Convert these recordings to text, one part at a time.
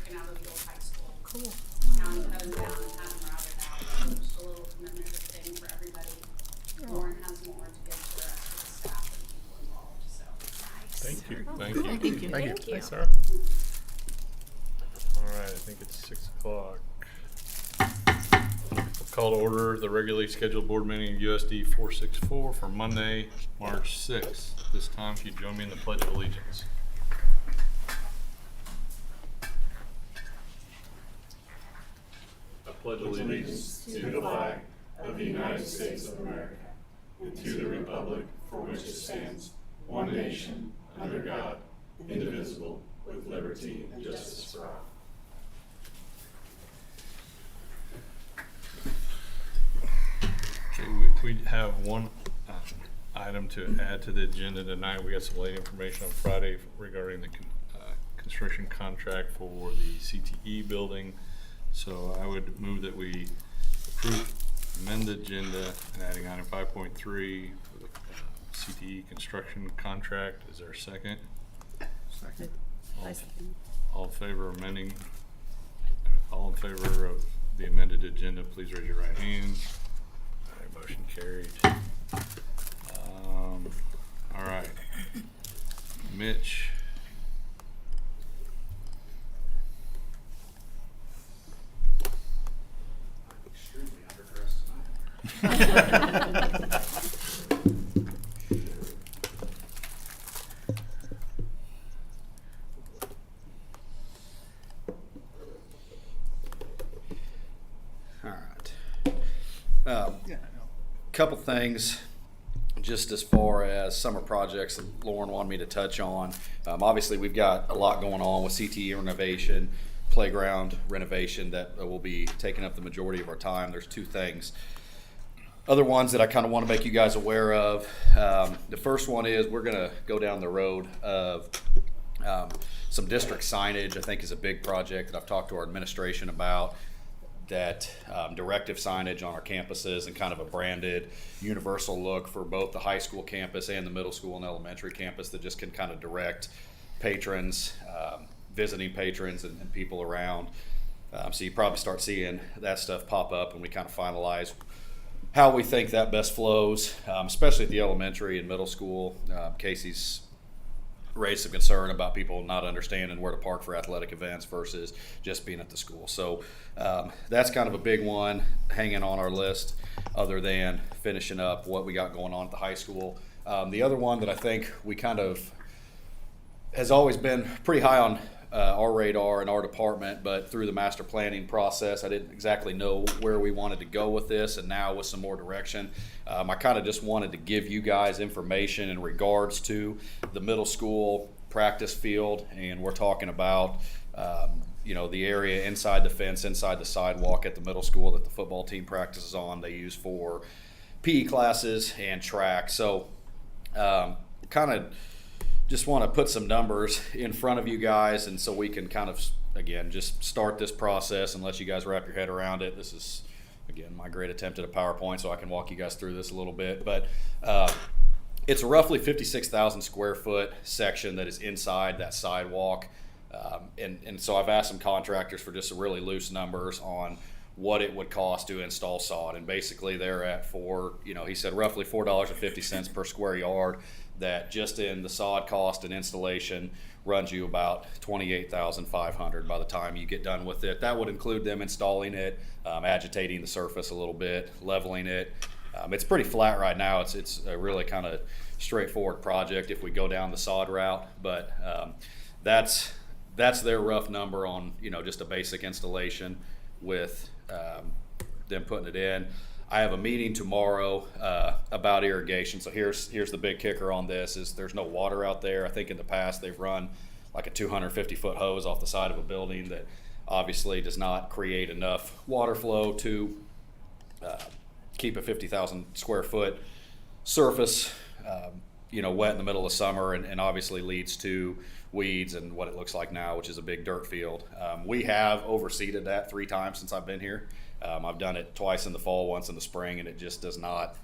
working out of the old high school. Cool. County cut them down and had them routed out, so just a little commemorative thing for everybody. Lauren has more to give to the rest of the staff and people involved, so. Thank you. Thank Cool. you. Thank you. Thank you. Thanks, Sarah. All right, I think it's 6 o'clock. Call to order the regularly scheduled board meeting of USD 464 for Monday, March 6th. This time, if you join me in the Pledge of Allegiance. I pledge allegiance to the flag of the United States of America and to the republic for which it stands, one nation, under God, indivisible, with liberty and justice for all. Okay, we have one item to add to the agenda tonight. We got some late information on Friday regarding the construction contract for the CTE building. So I would move that we approve, amend the agenda and adding item 5.3 for the CTE construction contract. Is there a second? Second. All in favor of amending? All in favor of the amended agenda, please raise your right hand. All right, motion carried. All right, Mitch. I'm extremely underdressed tonight. All right. Couple things just as far as summer projects that Lauren wanted me to touch on. Obviously, we've got a lot going on with CTE renovation, playground renovation that will be taking up the majority of our time. There's two things. Other ones that I kind of want to make you guys aware of. The first one is we're going to go down the road of some district signage. I think is a big project that I've talked to our administration about. That directive signage on our campuses and kind of a branded universal look for both the high school campus and the middle school and elementary campus that just can kind of direct patrons, visiting patrons and people around. So you probably start seeing that stuff pop up when we kind of finalize how we think that best flows, especially at the elementary and middle school. Casey's raised some concern about people not understanding where to park for athletic events versus just being at the school. So that's kind of a big one hanging on our list other than finishing up what we got going on at the high school. The other one that I think we kind of has always been pretty high on our radar in our department, but through the master planning process, I didn't exactly know where we wanted to go with this, and now with some more direction, I kind of just wanted to give you guys information in regards to the middle school practice field, and we're talking about the area inside the fence, inside the sidewalk at the middle school that the football team practices on. They use for PE classes and track. So kind of just want to put some numbers in front of you guys, and so we can kind of, again, just start this process and let you guys wrap your head around it. This is, again, my great attempt at a PowerPoint, so I can walk you guys through this a little bit. But it's a roughly 56,000 square foot section that is inside that sidewalk. And so I've asked some contractors for just some really loose numbers on what it would cost to install sod. And basically they're at he said roughly $4.50 per square yard. That just in the sod cost and installation runs you about $28,500 by the time you get done with it. That would include them installing it, agitating the surface a little bit, leveling it. It's pretty flat right now. It's a really kind of straightforward project if we go down the sod route, but that's their rough number on just a basic installation with them putting it in. I have a meeting tomorrow about irrigation. So here's the big kicker on this is there's no water out there. I think in the past they've run like a 250-foot hose off the side of a building that obviously does not create enough water flow to keep a 50,000 square foot surface wet in the middle of summer, and obviously leads to weeds and what it looks like now, which is a big dirt field. We have overseeded that 3 times since I've been here. I've done it twice in the fall, once in the spring, and it just does not,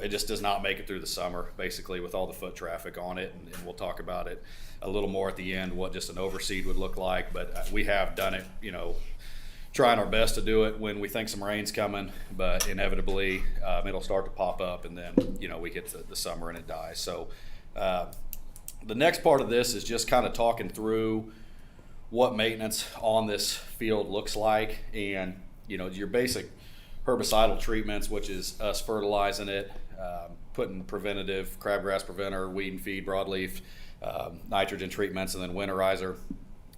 it just does not make it through the summer, basically, with all the foot traffic on it. And we'll talk about it a little more at the end, what just an overseed would look like. But we have done it, trying our best to do it when we think some rain's coming, but inevitably it'll start to pop up, and then we get to the summer and it dies. So the next part of this is just kind of talking through what maintenance on this field looks like, and your basic herbicidal treatments, which is us fertilizing it, putting preventative crabgrass preventer, weed and feed, broadleaf, nitrogen treatments, and then winterizer.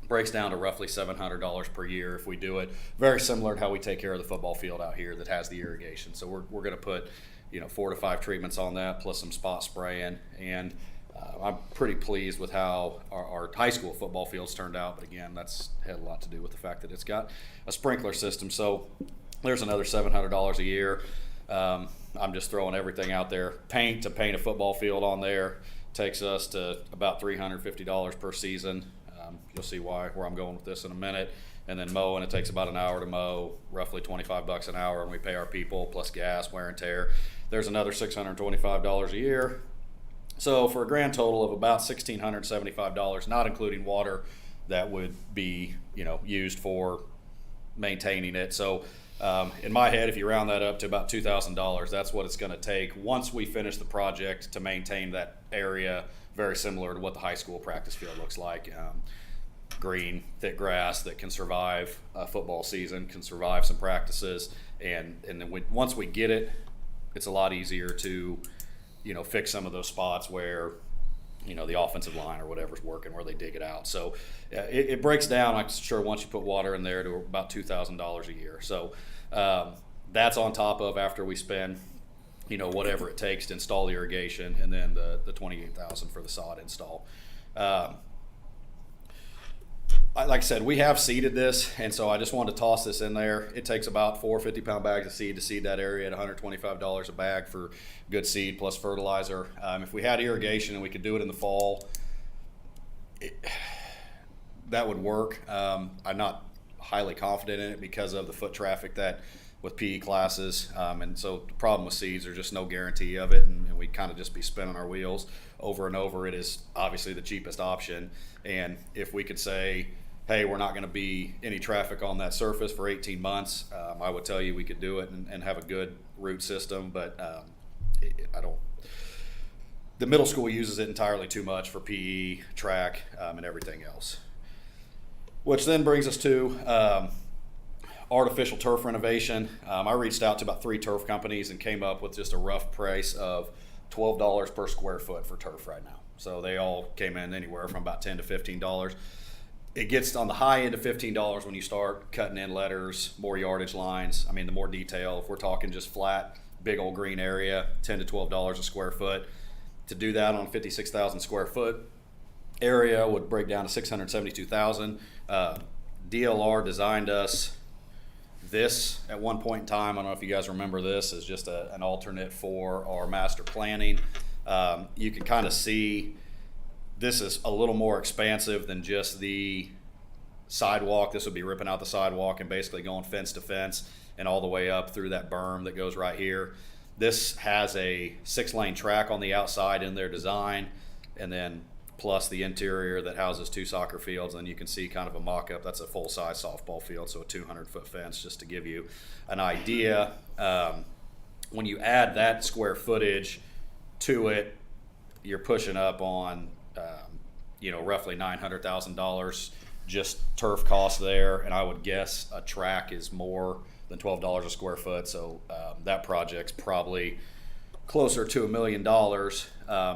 Breaks down to roughly $700 per year if we do it. Very similar to how we take care of the football field out here that has the irrigation. So we're going to put 4 to 5 treatments on that, plus some spot spraying. And I'm pretty pleased with how our high school football fields turned out. But again, that's had a lot to do with the fact that it's got a sprinkler system. So there's another $700 a year. I'm just throwing everything out there. To paint a football field on there takes us to about $350 per season. You'll see where I'm going with this in a minute. And then mowing, it takes about an hour to mow, roughly $25 an hour, and we pay our people plus gas, wear and tear. There's another $625 a year. So for a grand total of about $1,675, not including water that would be used for maintaining it. So in my head, if you round that up to about $2,000, that's what it's going to take once we finish the project to maintain that area, very similar to what the high school practice field looks like. Green, thick grass that can survive a football season, can survive some practices, and then once we get it, it's a lot easier to fix some of those spots where the offensive line or whatever's working, where they dig it out. So it breaks down, I'm sure, once you put water in there, to about $2,000 a year. So that's on top of after we spend whatever it takes to install the irrigation, and then the $28,000 for the sod install. Like I said, we have seeded this, and so I just wanted to toss this in there. It takes about 4 50-pound bags of seed to seed that area at $125 a bag for good seed plus fertilizer. If we had irrigation and we could do it in the fall, that would work. I'm not highly confident in it because of the foot traffic that with PE classes, and so the problem with seeds, there's just no guarantee of it, and we kind of just be spinning our wheels over and over. It is obviously the cheapest option, and if we could say, hey, we're not going to be any traffic on that surface for 18 months, I would tell you we could do it and have a good root system, but I don't. The middle school uses it entirely too much for PE, track, and everything else. Which then brings us to artificial turf renovation. I reached out to about 3 turf companies and came up with just a rough price of $12 per square foot for turf right now. So they all came in anywhere from about $10 to $15. It gets on the high end of $15 when you start cutting in letters, more yardage lines. I mean, the more detail, if we're talking just flat, big old green area, $10 to $12 a square foot. To do that on a 56,000 square foot area would break down to $672,000. DLR designed us this at one point in time. I don't know if you guys remember this as just an alternate for our master planning. You can kind of see this is a little more expansive than just the sidewalk. This would be ripping out the sidewalk and basically going fence to fence and all the way up through that berm that goes right here. This has a 6-lane track on the outside in their design, and then plus the interior that houses 2 soccer fields. And you can see kind of a mock-up. That's a full-size softball field, so a 200-foot fence, just to give you an idea. When you add that square footage to it, you're pushing up on roughly $900,000 just turf costs there, and I would guess a track is more than $12 a square foot. So that project's probably closer to $1 million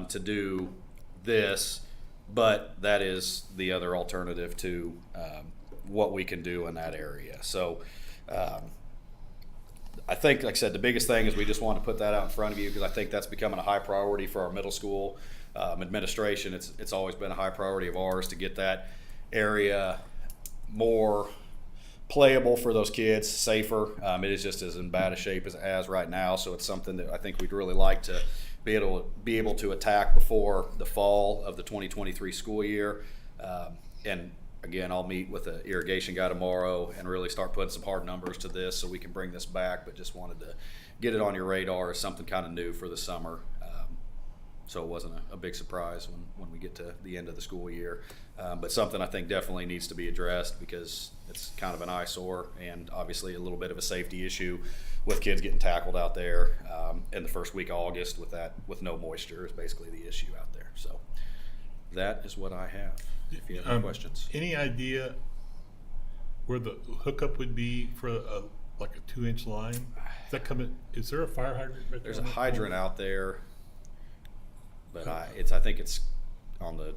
to do this, but that is the other alternative to what we can do in that area. So I think, like I said, the biggest thing is we just want to put that out in front of you because I think that's becoming a high priority for our middle school administration. It's always been a high priority of ours to get that area more playable for those kids, safer. It is just as in bad a shape as it has right now, so it's something that I think we'd really like to be able to attack before the fall of the 2023 school year. And again, I'll meet with the irrigation guy tomorrow and really start putting some hard numbers to this so we can bring this back, but just wanted to get it on your radar as something kind of new for the summer. So it wasn't a big surprise when we get to the end of the school year. But something I think definitely needs to be addressed because it's kind of an eyesore and obviously a little bit of a safety issue with kids getting tackled out there in the first week of August with no moisture is basically the issue out there. So that is what I have. If you have any questions. Any idea where the hookup would be for like a 2-inch line? Is that coming? Is there a fire hydrant right There's there a on that hydrant corner? out there, but I think it's on the,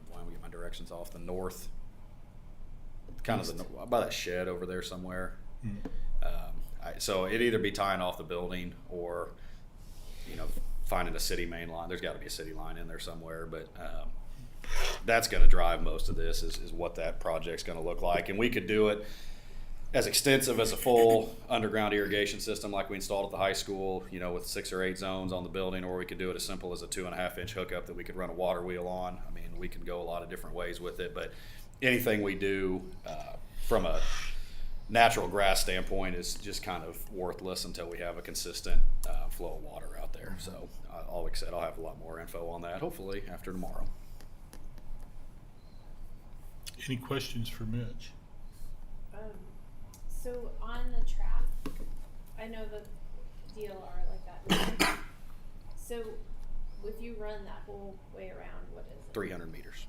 why don't we get my directions off, the north, kind of by that shed over there somewhere. So it'd either be tying off the building or, finding a city main line. There's got to be a city line in there somewhere, but that's going to drive most of this is what that project's going to look like. And we could do it as extensive as a full underground irrigation system like we installed at the high school, with 6 or 8 zones on the building, or we could do it as simple as a 2.5-inch hookup that we could run a water wheel on. I mean, we can go a lot of different ways with it, but anything we do from a natural grass standpoint is just kind of worthless until we have a consistent flow of water out there. So like I said, I'll have a lot more info on that hopefully after tomorrow. Any questions for Mitch? So on the track, I know the DLR like that. So if you run that whole way around, what is it? 300 meters.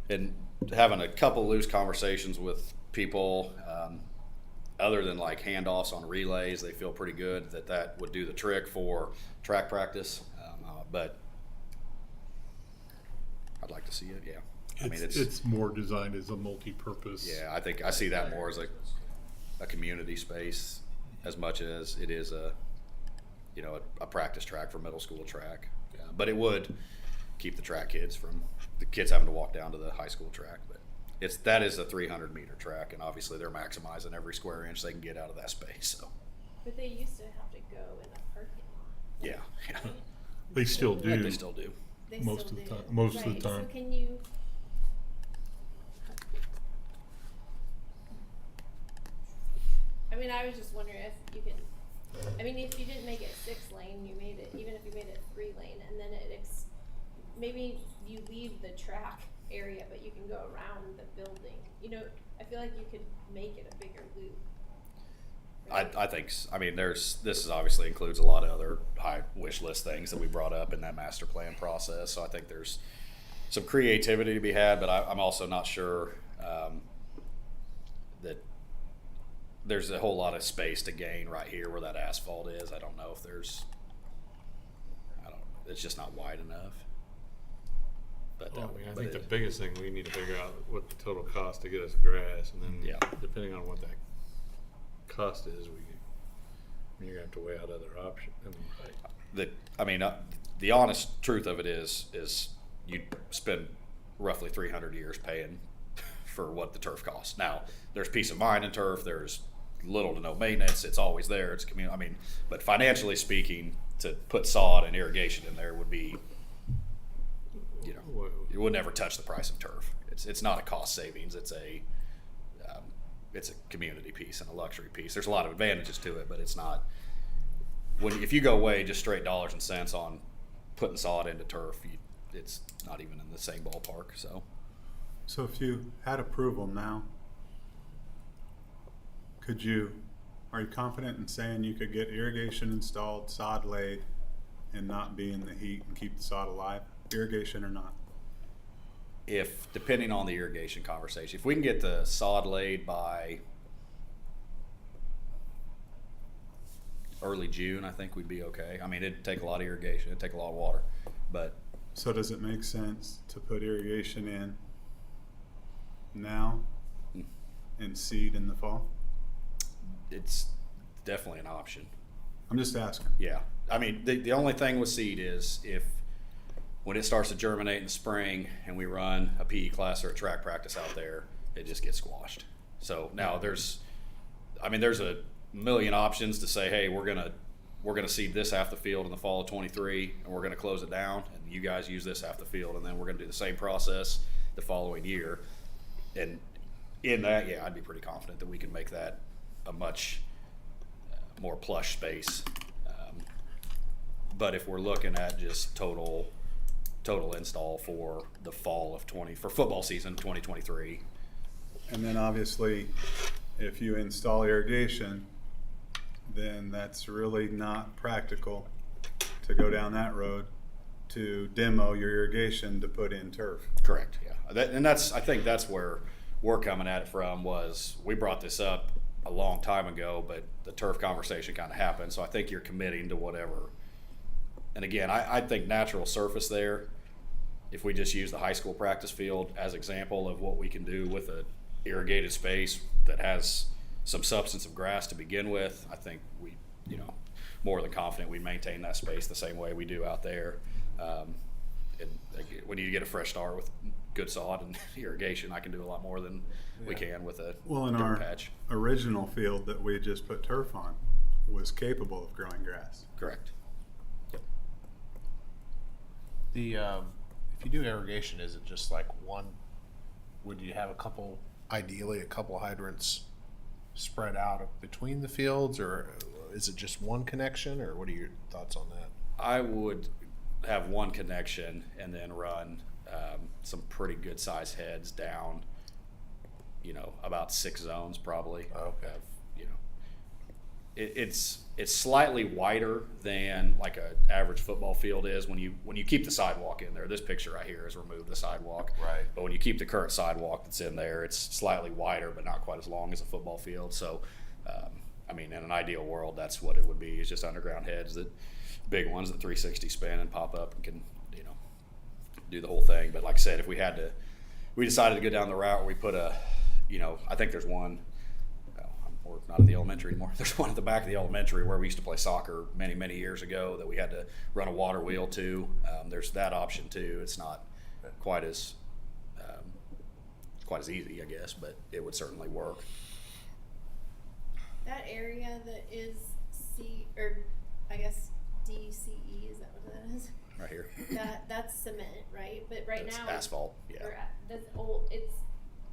And having a couple loose conversations with people, other than like handoffs on relays, they feel pretty good that would do the trick for track practice. But I'd like to see it, yeah. I mean, It's more designed as a multi-purpose. yeah, I think I see that more as a community space as much as it is a practice track for middle school track. But it would keep the track kids from the kids having to walk down to the high school track. But that is a 300-meter track, and obviously they're maximizing every square inch they can get out of that space. So But they used to have to go in a parking lot. yeah, They still do. they still do. They Most still of the do. time- most of the Right, time. So can you? I mean, I was just wondering if you can. I mean, if you didn't make it 6-lane, you made it. Even if you made it 3-lane, and then maybe you leave the track area, but you can go around the building. I feel like you could make it a bigger loop. Right? I think. I mean, this obviously includes a lot of other high wish list things that we brought up in that master plan process. So I think there's some creativity to be had, but I'm also not sure that there's a whole lot of space to gain right here where that asphalt is. I don't know if it's just not wide enough. But Well, I but think the it- biggest thing we need to figure out what the total cost to get us grass, and then Yeah. depending on what that cost is, you're gonna have to weigh out other options. the honest truth of it is you spend roughly 300 years paying for what the turf costs. Now, there's peace of mind in turf. There's little to no maintenance. It's always there. It's community. But financially speaking, to put sod and irrigation in there would be, it would never touch the price of turf. It's not a cost savings. It's a community piece and a luxury piece. There's a lot of advantages to it, but it's not. If you go away just straight dollars and cents on putting sod into turf, it's not even in the same ballpark. So if you had approval now, are you confident in saying you could get irrigation installed, sod laid, and not be in the heat and keep the sod alive? Irrigation or not? If depending on the irrigation conversation, if we can get the sod laid by early June, I think we'd be okay. I mean, it'd take a lot of irrigation, it'd take a lot of water, but So does it make sense to put irrigation in now and seed in the fall? it's definitely an option. I'm just asking. Yeah, I mean, the only thing with seed is when it starts to germinate in the spring and we run a PE class or a track practice out there, it just gets squashed. So now there's a million options to say, hey, we're gonna seed this half the field in the fall of 23, and we're gonna close it down, and you guys use this half the field, and then we're gonna do the same process the following year. And in that, yeah, I'd be pretty confident that we can make that a much more plush space. But if we're looking at just total install for the fall of for football season 2023, And then obviously, if you install irrigation, then that's really not practical to go down that road to demo your irrigation to put in turf. correct, yeah. I think that's where we're coming at it from. Was we brought this up a long time ago, but the turf conversation kind of happened. So I think you're committing to whatever. And again, I think natural surface there, if we just use the high school practice field as example of what we can do with a irrigated space that has some substance of grass to begin with, I think we, more than confident we maintain that space the same way we do out there. We need to get a fresh start with good sod and irrigation. I can do a lot more than we can with a Well, in dirt our patch. original field that we just put turf on was capable of growing grass. Correct. The if you do irrigation, is it just like one? Would you have ideally a couple hydrants spread out between the fields, or is it just one connection, or what are your thoughts on that? I would have one connection and then run some pretty good sized heads down, about 6 zones probably. Okay. It's slightly wider than like a average football field is when you keep the sidewalk in there. This picture right here has removed the sidewalk. Right. But when you keep the current sidewalk that's in there, it's slightly wider but not quite as long as a football field. So, in an ideal world, that's what it would be. It's just underground heads, that big ones that 360 spin and pop up and can, do the whole thing. But like I said, if we decided to go down the route where we put I think there's one. We're not at the elementary anymore. There's one at the back of the elementary where we used to play soccer many, many years ago that we had to run a water wheel to. There's that option too. It's not quite as easy, I guess, but it would certainly work. That area that is DCE, is that what that is? Right here. That's cement, right? But right That's now asphalt. Yeah. that's old. It's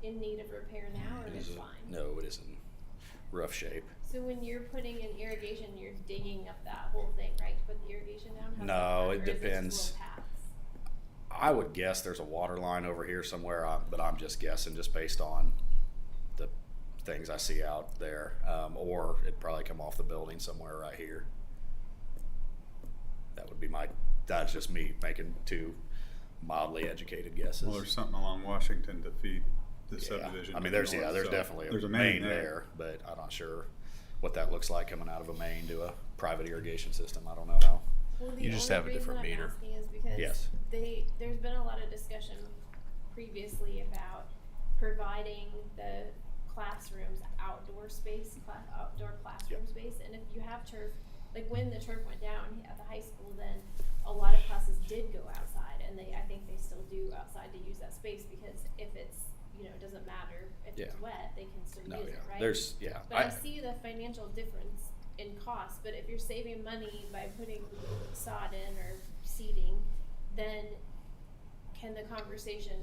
in need of repair now, or it's fine. No, it isn't. Rough shape. So when you're putting in irrigation, you're digging up that whole thing, right, to put the irrigation down? How's No, that done, it or is just depends. little paths? I would guess there's a water line over here somewhere, but I'm just guessing just based on the things I see out there. Or it'd probably come off the building somewhere right here. That's just me making two mildly educated guesses. Well, there's something along Washington to feed the Yeah. subdivision. There's to the north, there's so definitely there's a main there, but I'm not sure what that looks like coming out of a main to a private irrigation system. I don't know how. Well, the You just only have a different reason I'm meter. asking is because Yes. there's been a lot of discussion previously about providing the classrooms outdoor classroom space, and if you have turf, like when the turf went down at the high school, then a lot of classes did go outside, and I think they still do outside to use that space, because if it's, it doesn't matter if it's Yeah. wet, they can still No, use it, yeah. right? But I see the financial difference in cost, but if you're saving money by putting sod in or seeding, then can the conversation,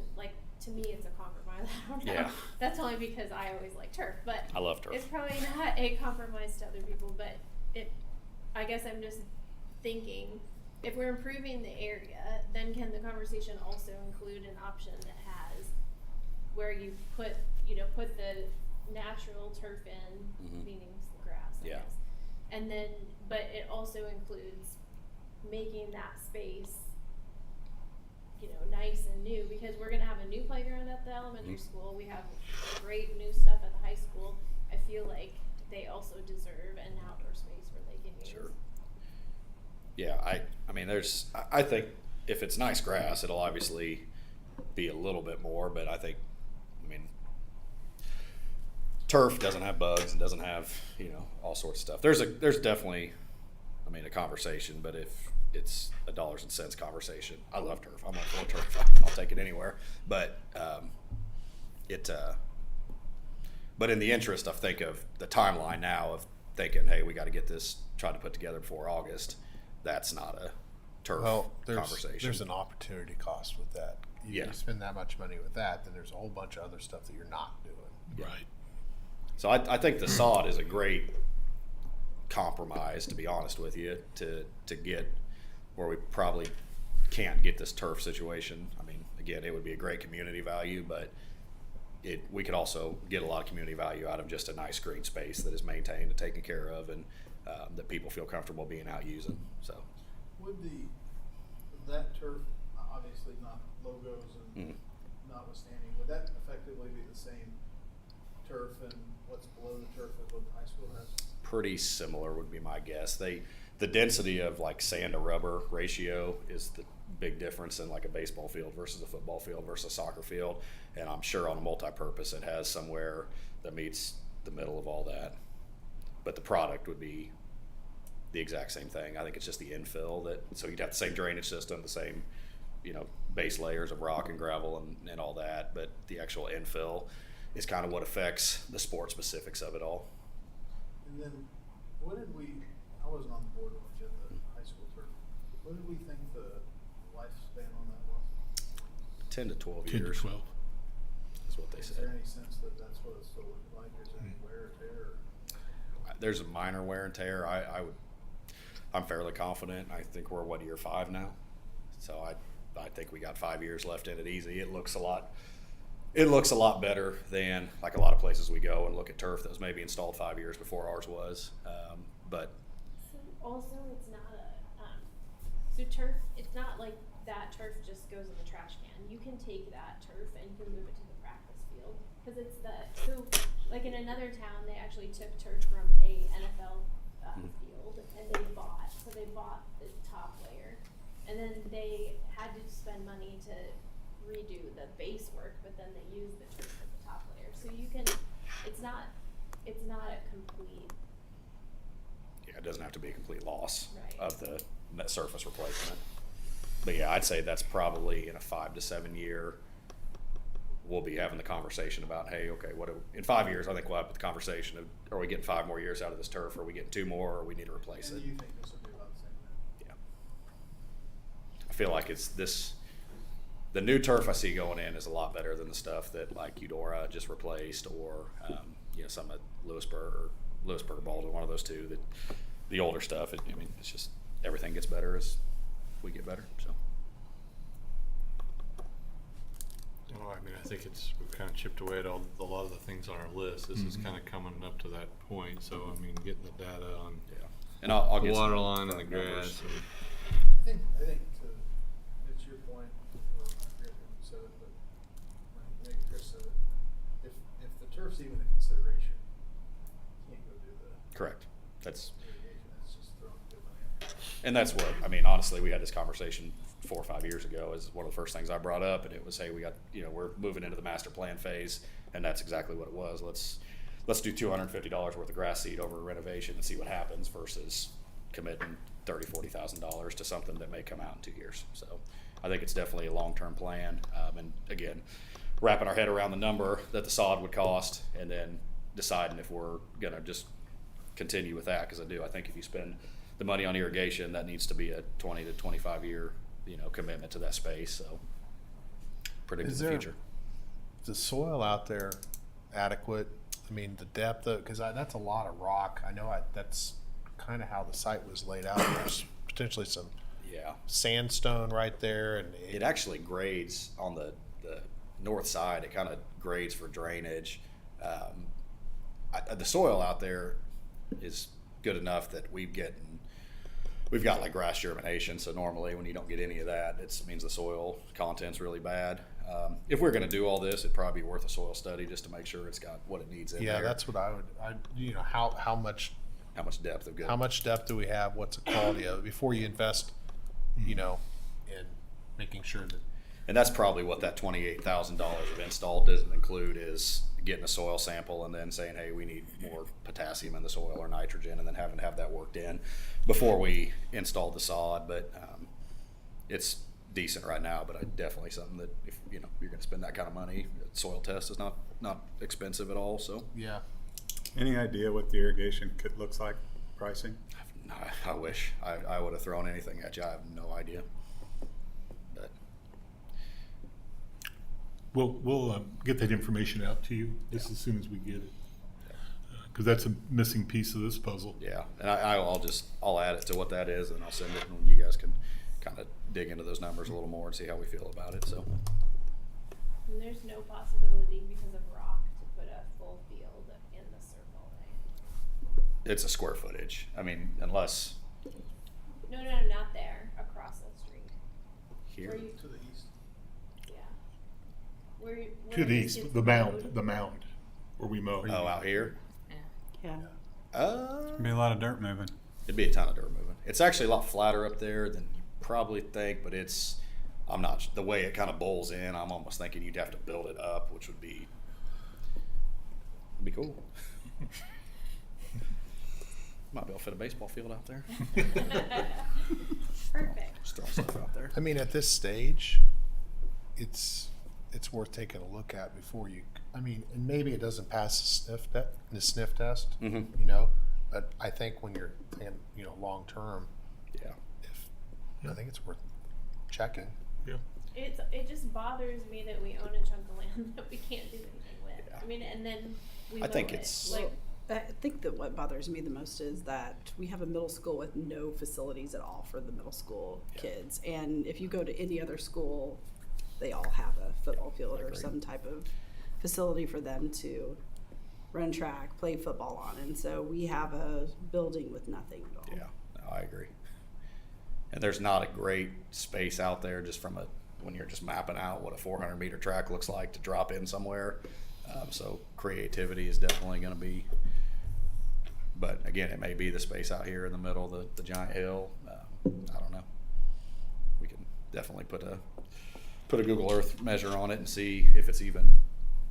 to me, it's a compromise. I don't know. Yeah. That's only because I always like turf, but I love turf. it's probably not a compromise to other people, but I guess I'm just thinking, if we're improving the area, then can the conversation also include an option that has where you put the natural turf in, Mhm. meaning the grass, I Yeah. guess. And then, but it also includes making that space, nice and new, because we're gonna have a new playground at the elementary Mhm. school. We have great new stuff at the high school. I feel like they also deserve an outdoor space where they can use. Sure. Yeah, I think if it's nice grass, it'll obviously be a little bit more, but turf doesn't have bugs and doesn't have, all sorts of stuff. There's definitely, a conversation, but if it's a dollars and cents conversation, I love turf. I'm all for turf. I'll take it anywhere. But, but in the interest of the timeline now of thinking, hey, we got to get this tried to put together before August, that's not a turf Well, there's conversation. an opportunity cost with that. you Yeah. spend that much money with that, then there's a whole bunch of other stuff that you're not doing. Right. So I think the sod is a great compromise, to be honest with you, to get where we probably can't get this turf situation. I mean, again, it would be a great community value, but we could also get a lot of community value out of just a nice green space that is maintained and taken care of, and that people feel comfortable being out using. So Would that turf, obviously not logos and Mhm. notwithstanding, would that effectively be the same turf and what's below the turf of what the high school has? pretty similar would be my guess. The density of like sand to rubber ratio is the big difference in like a baseball field versus a football field versus a soccer field. And I'm sure on a multi-purpose it has somewhere that meets the middle of all that. But the product would be the exact same thing. I think it's just the infill so you'd have the same drainage system, the same, base layers of rock and gravel and all that. But the actual infill is kind of what affects the sport specifics of it all. And then, I wasn't on the board when we did the high school turf. What did we think the lifespan on that was? 10 to 12 10 to years 12. is what they Is there said. any sense that that's what it's still looking like? Is there any wear or tear? There's a minor wear and tear. I'm fairly confident. I think we're year 5 now, so I think we got 5 years left in it easy. It looks a lot better than like a lot of places we go and look at turf that was maybe installed 5 years before ours was. But So also, it's not so turf. It's not like that turf just goes in the trash can. You can take that turf and you can move it to the practice field because it's so like in another town they actually took turf from a NFL field and they bought the top layer and then they had to spend money to redo the base work, but then they used the turf for the top layer. So you can. It's not a complete. yeah, it doesn't have to be a complete loss Right. of the net surface replacement. But yeah, I'd say that's probably in a 5 to 7 year. We'll be having the conversation about, hey, okay, in 5 years, I think we'll have the conversation of, are we getting 5 more years out of this turf? Are we getting 2 more? Or we need to replace And it? do you think this will be about the same then? Yeah. I feel like the new turf I see going in is a lot better than the stuff that like Eudora just replaced or, some at Lewisburg or Baldwin, one of those two, that the older stuff, it's just, everything gets better as we get better, so. Well, I think we've kind of chipped away at a lot of the things on our list. This is kind of coming up to that point. So, getting the data on Yeah. And I'll the get some water line and the numbers. grass. I think it's your point, or I forget who said it, but maybe Chris said it. If the turf's even a consideration, you can't go do the Correct. That's, irrigation, that's just throwing good money out. and that's what, honestly, we had this conversation 4 or 5 years ago is one of the first things I brought up, and it was, hey, we got, we're moving into the master plan phase, and that's exactly what it was. Let's do $250 worth of grass seed over a renovation and see what happens versus committing $30,000-$40,000 to something that may come out in 2 years. So I think it's definitely a long-term plan. And again, wrapping our head around the number that the sod would cost and then deciding if we're going to just continue with that. Because I think if you spend the money on irrigation, that needs to be a 20 to 25 year, commitment to that space. So predict the future. Is the soil out there adequate? The depth of, because that's a lot of rock. I know that's kind of how the site was laid out. There's potentially some Yeah. sandstone right there, and It actually grades on the north side. It kind of grades for drainage. The soil out there is good enough that we've got like grass germination. So normally when you don't get any of that, it means the soil content's really bad. If we're going to do all this, it'd probably be worth a soil study just to make sure it's got what it needs in yeah, there. that's what how much How much depth of good. how much depth do we have? What's the quality of it before you invest, in making sure that. And that's probably what that $28,000 of install doesn't include, is getting a soil sample and then saying, hey, we need more potassium in the soil or nitrogen, and then having to have that worked in before we install the sod. But it's decent right now, but definitely something that if you're going to spend that kind of money, soil test is not expensive at all. So Yeah. Any idea what the irrigation kit looks like, pricing? I wish I would have thrown anything at you. I have no idea. But We'll get that information out to you just as soon as we get it. Because that's a missing piece of this puzzle. Yeah, and I'll add it to what that is, and I'll send it, and you guys can kind of dig into those numbers a little more and see how we feel about it. So, And there's no possibility because of rock to put a full field in the circle, right? it's a square footage. I mean, unless No, not there. Across the street. here. Where you, To the east. yeah. Where To the these east, kids the mowed. mound where we mow. Oh, out here. Yeah. Be a lot of dirt moving. It'd be a ton of dirt moving. It's actually a lot flatter up there than you probably think, but I'm not, the way it kind of bowls in, I'm almost thinking you'd have to build it up, which would be cool. Might be able to fit a baseball field out there. Perfect. Just throwing stuff out there. I mean, at this stage, it's worth taking a look at before you. I mean, and maybe it doesn't pass the sniff test, Mhm. you know. But I think when you're thinking, you know, long term, Yeah. I think it's worth checking. Yeah. It just bothers me that we own a chunk of land that we can't do anything with. Yeah. I mean, and then we I think mow it. it's- like I think that what bothers me the most is that we have a middle school with no facilities at all for the middle school Yeah. kids. And if you go to any other school, they all have a football field or Agreed. some type of facility for them to run track, play football on. And so we have a building with nothing at all. Yeah, no, I agree. And there's not a great space out there just when you're just mapping out what a 400-meter track looks like to drop in somewhere. So creativity is definitely going to be, but again, it may be the space out here in the middle of the giant hill. I don't know. We can definitely put a Google Earth measure on it and see if it's even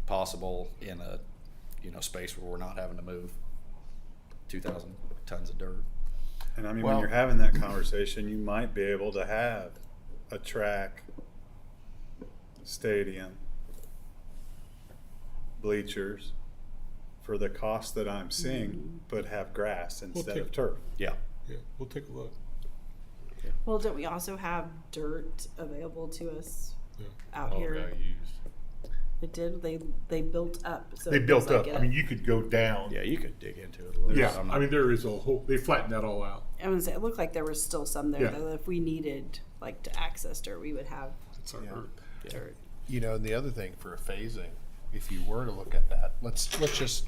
possible in a space where we're not having to move 2,000 tons of dirt. And I mean, Well- when you're having that conversation, you might be able to have a track, stadium, bleachers for the cost that I'm seeing, but have grass instead of turf. Yeah. Yeah, we'll take a look. Well, don't we also have dirt available to us Yeah. out All here? got used. It did. They built up. So They it feels built up. like I mean, you could go down. Yeah, you could dig into it a little Yeah, bit. I'm I not- mean, there is a whole, they flattened that all out. I would say it looked like there was still some there Yeah. that if we needed like to access dirt, we would have It's our Yeah. earth. Yeah. dirt. You know, and the other thing for a phasing, if you were to look at that, let's just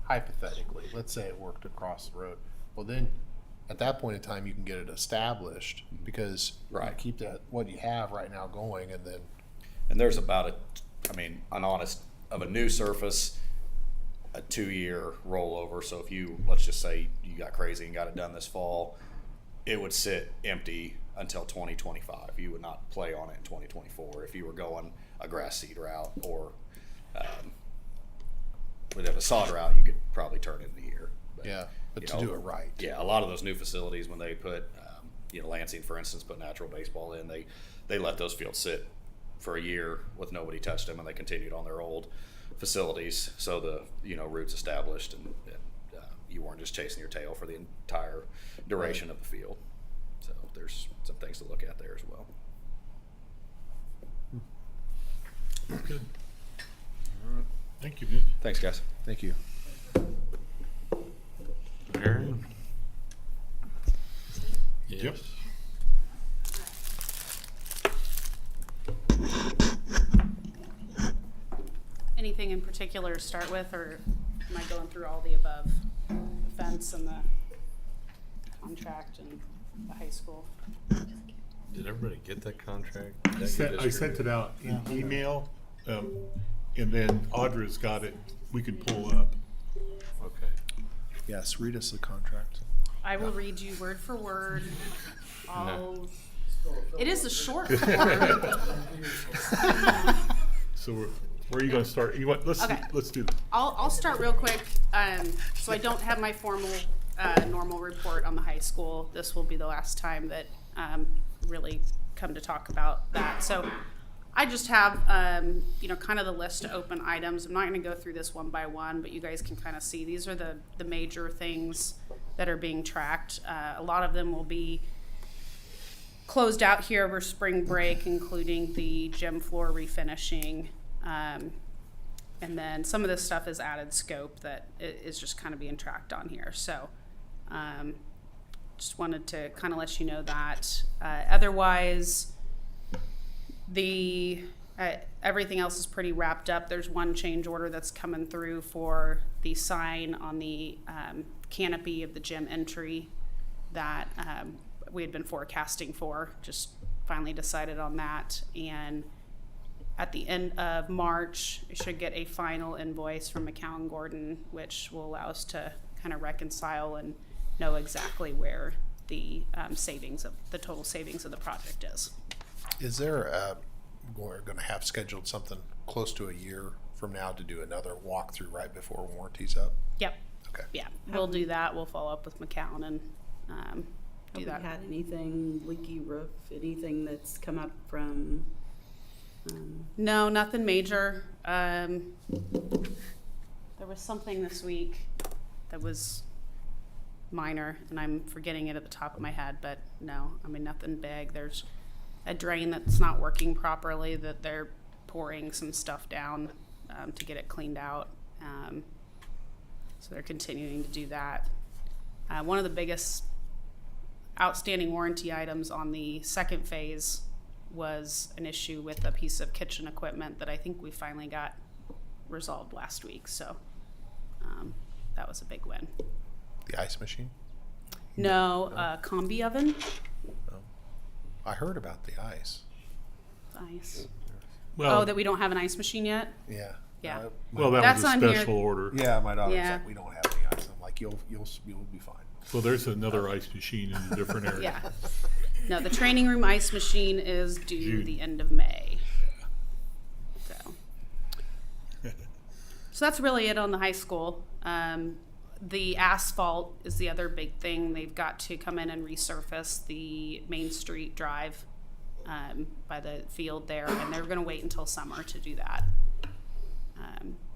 hypothetically, let's say it worked across the road. Well, then at that point in time, you can get it established because Right. you keep that what you have right now going, and then And there's about an honest, of a new surface, a 2-year rollover. So if let's just say you got crazy and got it done this fall, it would sit empty until 2025. You would not play on it in 2024 if you were going a grass seed route, or with a sod route, you could probably turn it in a year. But, yeah, but you to know, do it right. Yeah, a lot of those new facilities, when they put, Lansing, for instance, put natural baseball in, they let those fields sit for a year with nobody touched them, and they continued on their old facilities. So the roots established, and you weren't just chasing your tail for the entire duration of the field. So there's some things to look at there as well. Good. Thank you, Mitch. Thanks, guys. Thank you. Aaron? Yep. Anything in particular to start with, or am I going through all the above? The fence and the contract and the high school? Did everybody get that contract? Did that get I sent distributed? it out in email, and then Audra's got it. We can pull up. Okay. Yes, read us the contract. I will read you word for word. All. Still a It is fill-up a short rate. form. So where are you going to start? Let's Okay. let's do this. I'll start real quick. So I don't have my formal normal report on the high school. This will be the last time that really come to talk about that. So I just have kind of the list of open items. I'm not going to go through this one by one, but you guys can kind of see these are the major things that are being tracked. A lot of them will be closed out here over spring break, including the gym floor refinishing. And then some of this stuff is added scope that is just kind of being tracked on here. So just wanted to kind of let you know that. Otherwise, everything else is pretty wrapped up. There's one change order that's coming through for the sign on the canopy of the gym entry that we had been forecasting for. Just finally decided on that. And at the end of March, we should get a final invoice from McCown Gordon, which will allow us to kind of reconcile and know exactly where the the total savings of the project is. Is there we're going to have scheduled something close to a year from now to do another walkthrough right before warranty's up? Yep. Okay. Yeah, we'll do that. We'll follow up with McCown and do Have that. we had anything, leaky roof, anything that's come up from, No, nothing major. There was something this week that was minor, and I'm forgetting it at the top of my head, but no, I mean, nothing big. There's a drain that's not working properly that they're pouring some stuff down to get it cleaned out. So they're continuing to do that. One of the biggest outstanding warranty items on the second phase was an issue with a piece of kitchen equipment that I think we finally got resolved last week. So that was a big win. The ice machine? No, combi oven. I heard about the ice. Ice. Well, Oh, that we don't have an ice machine yet? Yeah. Yeah. well, that That's was a on here. special order. Yeah, my daughter's Yeah. like, we don't have any ice. I'm like, you'll be fine. Well, there's another ice machine in a different area. Yeah. No, the training room ice machine is due June. the end of May. So that's really it on the high school. The asphalt is the other big thing. They've got to come in and resurface the Main Street Drive by the field there, and they're going to wait until summer to do that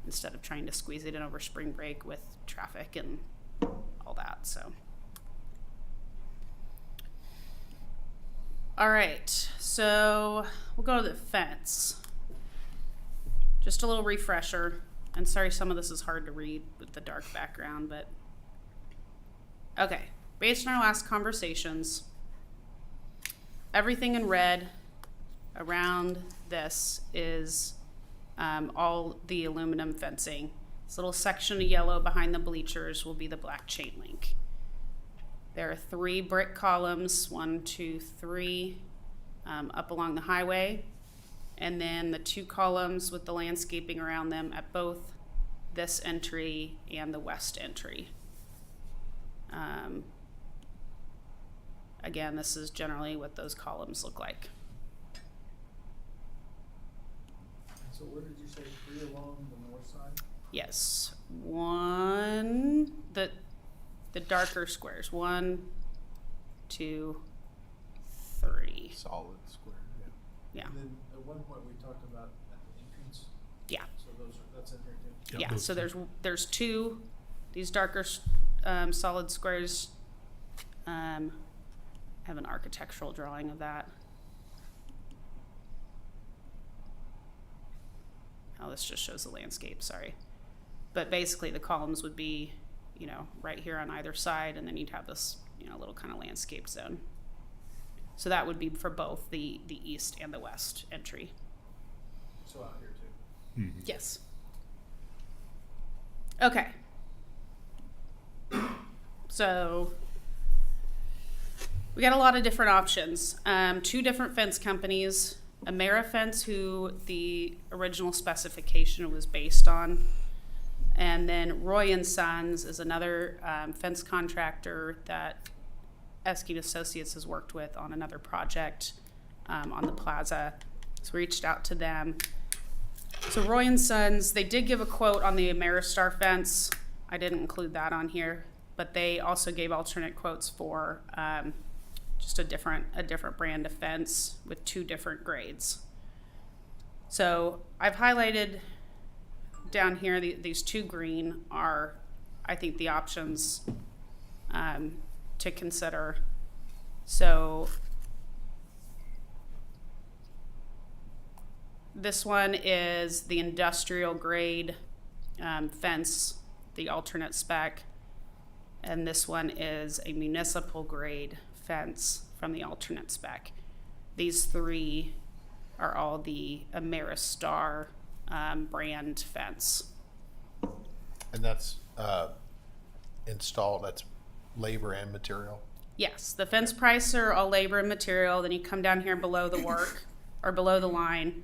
instead of trying to squeeze it in over spring break with traffic and all that. So, all right, so we'll go to the fence. Just a little refresher. And sorry, some of this is hard to read with the dark background, but okay. Based on our last conversations, everything in red around this is all the aluminum fencing. This little section of yellow behind the bleachers will be the black chain link. There are 3 brick columns, 1, 2, 3, up along the highway. And then the 2 columns with the landscaping around them at both this entry and the west entry. Again, this is generally what those columns look like. So where did you say 3 along the north side? Yes, the darker squares. 1, 2, 3. Solid square, yeah. Yeah, And then at one point we talked about at the entrance, yeah. so that's in there too. Yeah, Yeah, those so two. there's 2, these darker solid squares. I have an architectural drawing of that. Oh, this just shows the landscape, sorry. But basically the columns would be, right here on either side, and then you'd have this, little kind of landscape zone. So that would be for both the east and the west entry. So out here too. Mhm. Yes. Okay. So we got a lot of different options. 2 different fence companies. AmeriFence, who the original specification was based on, and then Roy and Sons is another fence contractor that Eskew Associates has worked with on another project on the plaza. So we reached out to them. So Roy and Sons, they did give a quote on the Ameristar fence. I didn't include that on here, but they also gave alternate quotes for just a different brand of fence with 2 different grades. So I've highlighted down here, these 2 green are, I think, the options to consider. So this one is the industrial grade fence, the alternate spec. And this one is a municipal grade fence from the alternate spec. These three are all the Ameristar brand fence. And that's installed, that's labor and material? Yes, the fence price are all labor and material. Then you come down here below the work or below the line.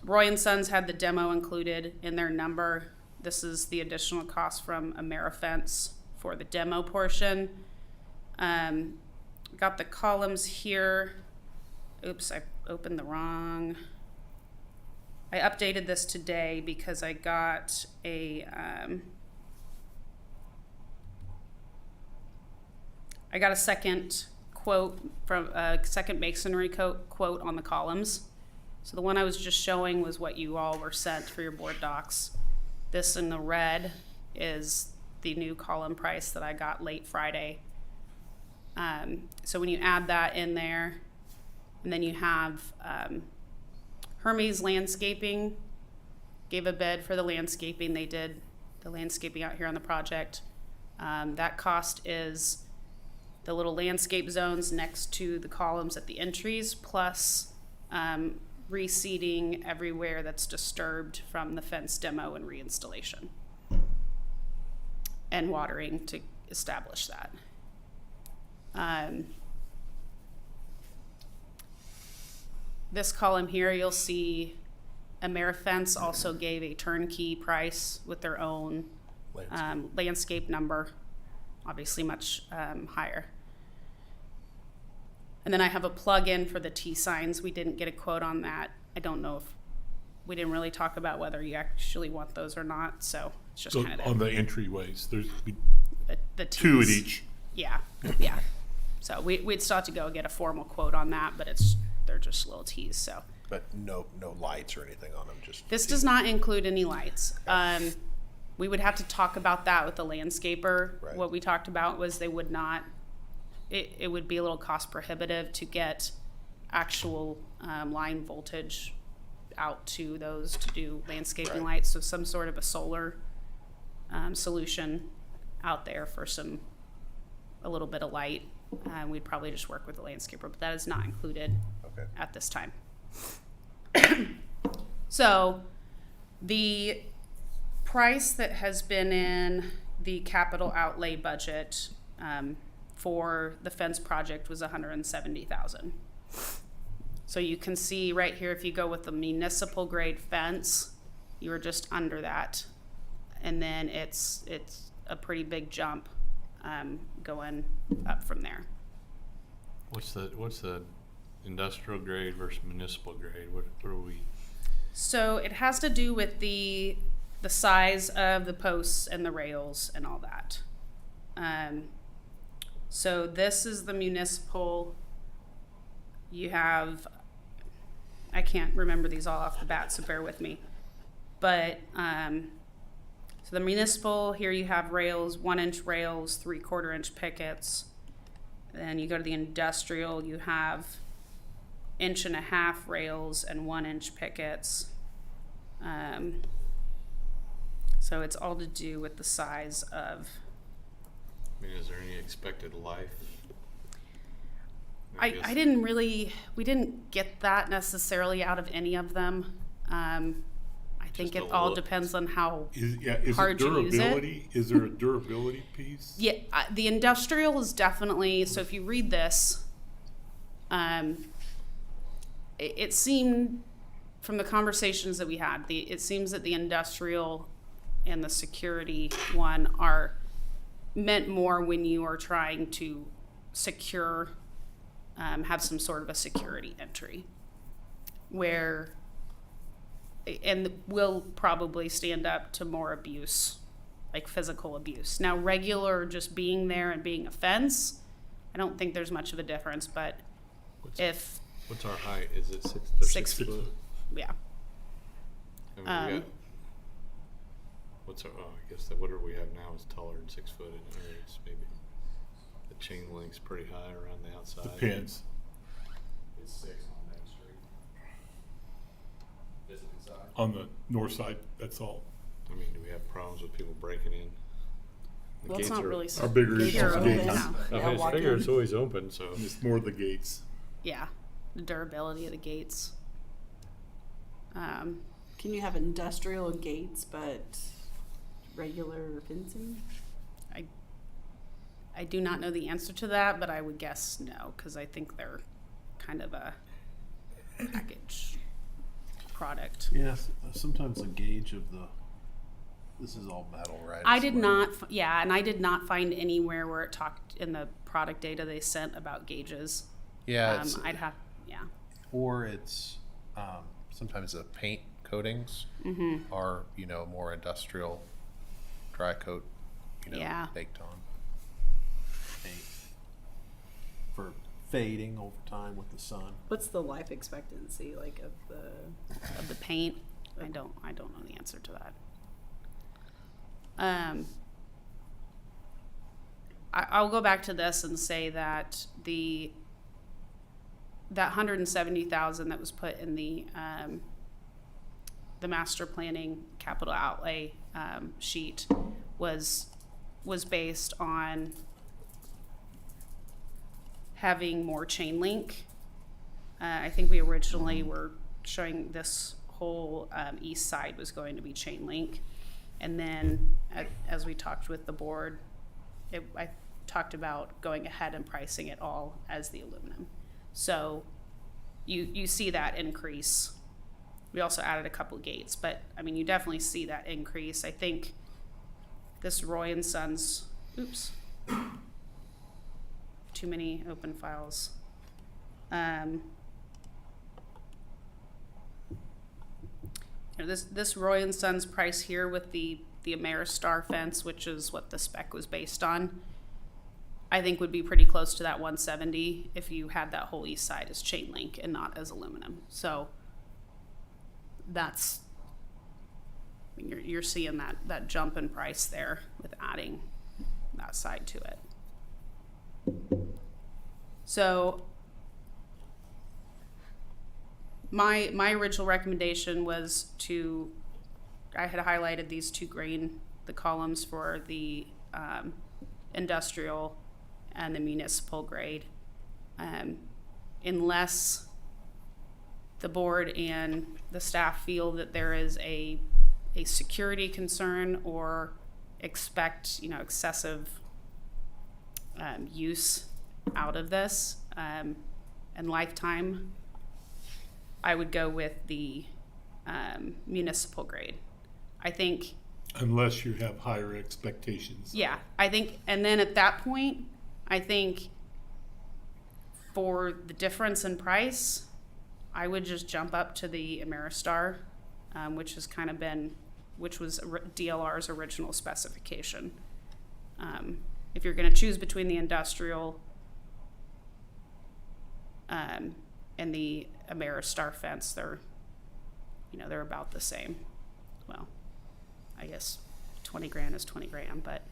Roy and Sons had the demo included in their number. This is the additional cost from AmeriFence for the demo portion. Got the columns here. Oops, I opened the wrong. I updated this today because I got a second quote from a second masonry quote on the columns. So the one I was just showing was what you all were sent for your board docs. This in the red is the new column price that I got late Friday. So when you add that in there, and then you have Hermes Landscaping gave a bid for the landscaping. They did the landscaping out here on the project. That cost is the little landscape zones next to the columns at the entries, plus reseeding everywhere that's disturbed from the fence demo and reinstallation, and watering to establish that. This column here, you'll see AmeriFence also gave a turnkey price with their own landscape number, obviously much higher. And then I have a plug-in for the T-signs. We didn't get a quote on that. I don't know if we didn't really talk about whether you actually want those or not, so it's just So kind on of the entryways, there's the two at Ts. each. Yeah, yeah. So we'd still have to go get a formal quote on that, but they're just little T's. So. But no lights or anything on them, just. This does not include any lights. We would have to talk about that with the landscaper. Right. What we talked about was they would not. It would be a little cost prohibitive to get actual line voltage out to those to do landscaping Right. lights. So some sort of a solar solution out there for a little bit of light. We'd probably just work with the landscaper, but that is not included Okay. at this time. So the price that has been in the capital outlay budget for the fence project was $170,000. So you can see right here, if you go with the municipal grade fence, you are just under that. And then it's a pretty big jump going up from there. What's the industrial grade versus municipal grade? What are we? So it has to do with the size of the posts and the rails and all that. So this is the municipal. You have, I can't remember these all off the bat, so bear with me. But so the municipal, here you have rails, 1-inch rails, 3/4 inch pickets. Then you go to the industrial, you have 1.5-inch rails and 1-inch pickets. So it's all to do with the size of. I mean, is there any expected life? I didn't really, we didn't get that necessarily out of any of them. I think Just it a all look. depends on how Is hard it you use it. durability? Is there a durability piece? Yeah, the industrial is definitely, so if you read this, it seemed from the conversations that we had, it seems that the industrial and the security one are meant more when you are trying to secure, have some sort of a security entry, where, and will probably stand up to more abuse, like physical abuse. Now, regular just being there and being a fence, I don't think there's much of a difference, but What's our height? Is it 6 foot? yeah. I mean, I guess what do we have now is taller than 6 foot in areas, maybe. The chain link's pretty high around the outside. Depends. It's 6 on that street. On the north side, that's all. I mean, do we have problems with people breaking in? The Well, it's gates not are- really. Our bigger gates issues are are open gates. now. I Yeah, mean, walk figure in. it's always open, so. It's more the gates. Yeah, the durability of the gates. Can you have industrial gates but regular fencing? I do not know the answer to that, but I would guess no, because I think they're kind of a package product. Yes, sometimes the gauge of this is all metal, right? I It's did like- not, yeah, and I did not find anywhere where it talked in the product data they sent about gauges. Yeah, it's, I'd have, yeah. or it's sometimes the paint coatings Mm-hmm. are more industrial dry coat, Yeah. baked on paint for fading over time with the sun. What's the life expectancy like of the Paint. I don't know the answer to that. I'll go back to this and say that that 170,000 that was put in the master planning capital outlay sheet was based on having more chain link. I think we originally were showing this whole east side was going to be chain link. And then as we talked with the board, I talked about going ahead and pricing it all as the aluminum. So you see that increase. We also added a couple gates, but I mean, you definitely see that increase. I think this Roy and Sons, oops, too many open files. This Roy and Sons price here with the Ameristar fence, which is what the spec was based on, I think would be pretty close to that 170 if you had that whole east side as chain link and not as aluminum. So that's, I mean, you're seeing that jump in price there with adding that side to it. So my original recommendation was I had highlighted these two the columns for the industrial and the municipal grade. Unless the board and the staff feel that there is a security concern or expect excessive use out of this and lifetime, I would go with the municipal grade. I think, Unless you have higher expectations. yeah, I think, and then at that point, I think for the difference in price, I would just jump up to the Ameristar, which was DLR's original specification. If you're going to choose between the industrial and the Ameristar fence, they're about the same. Well, I guess 20 grand is 20 grand, but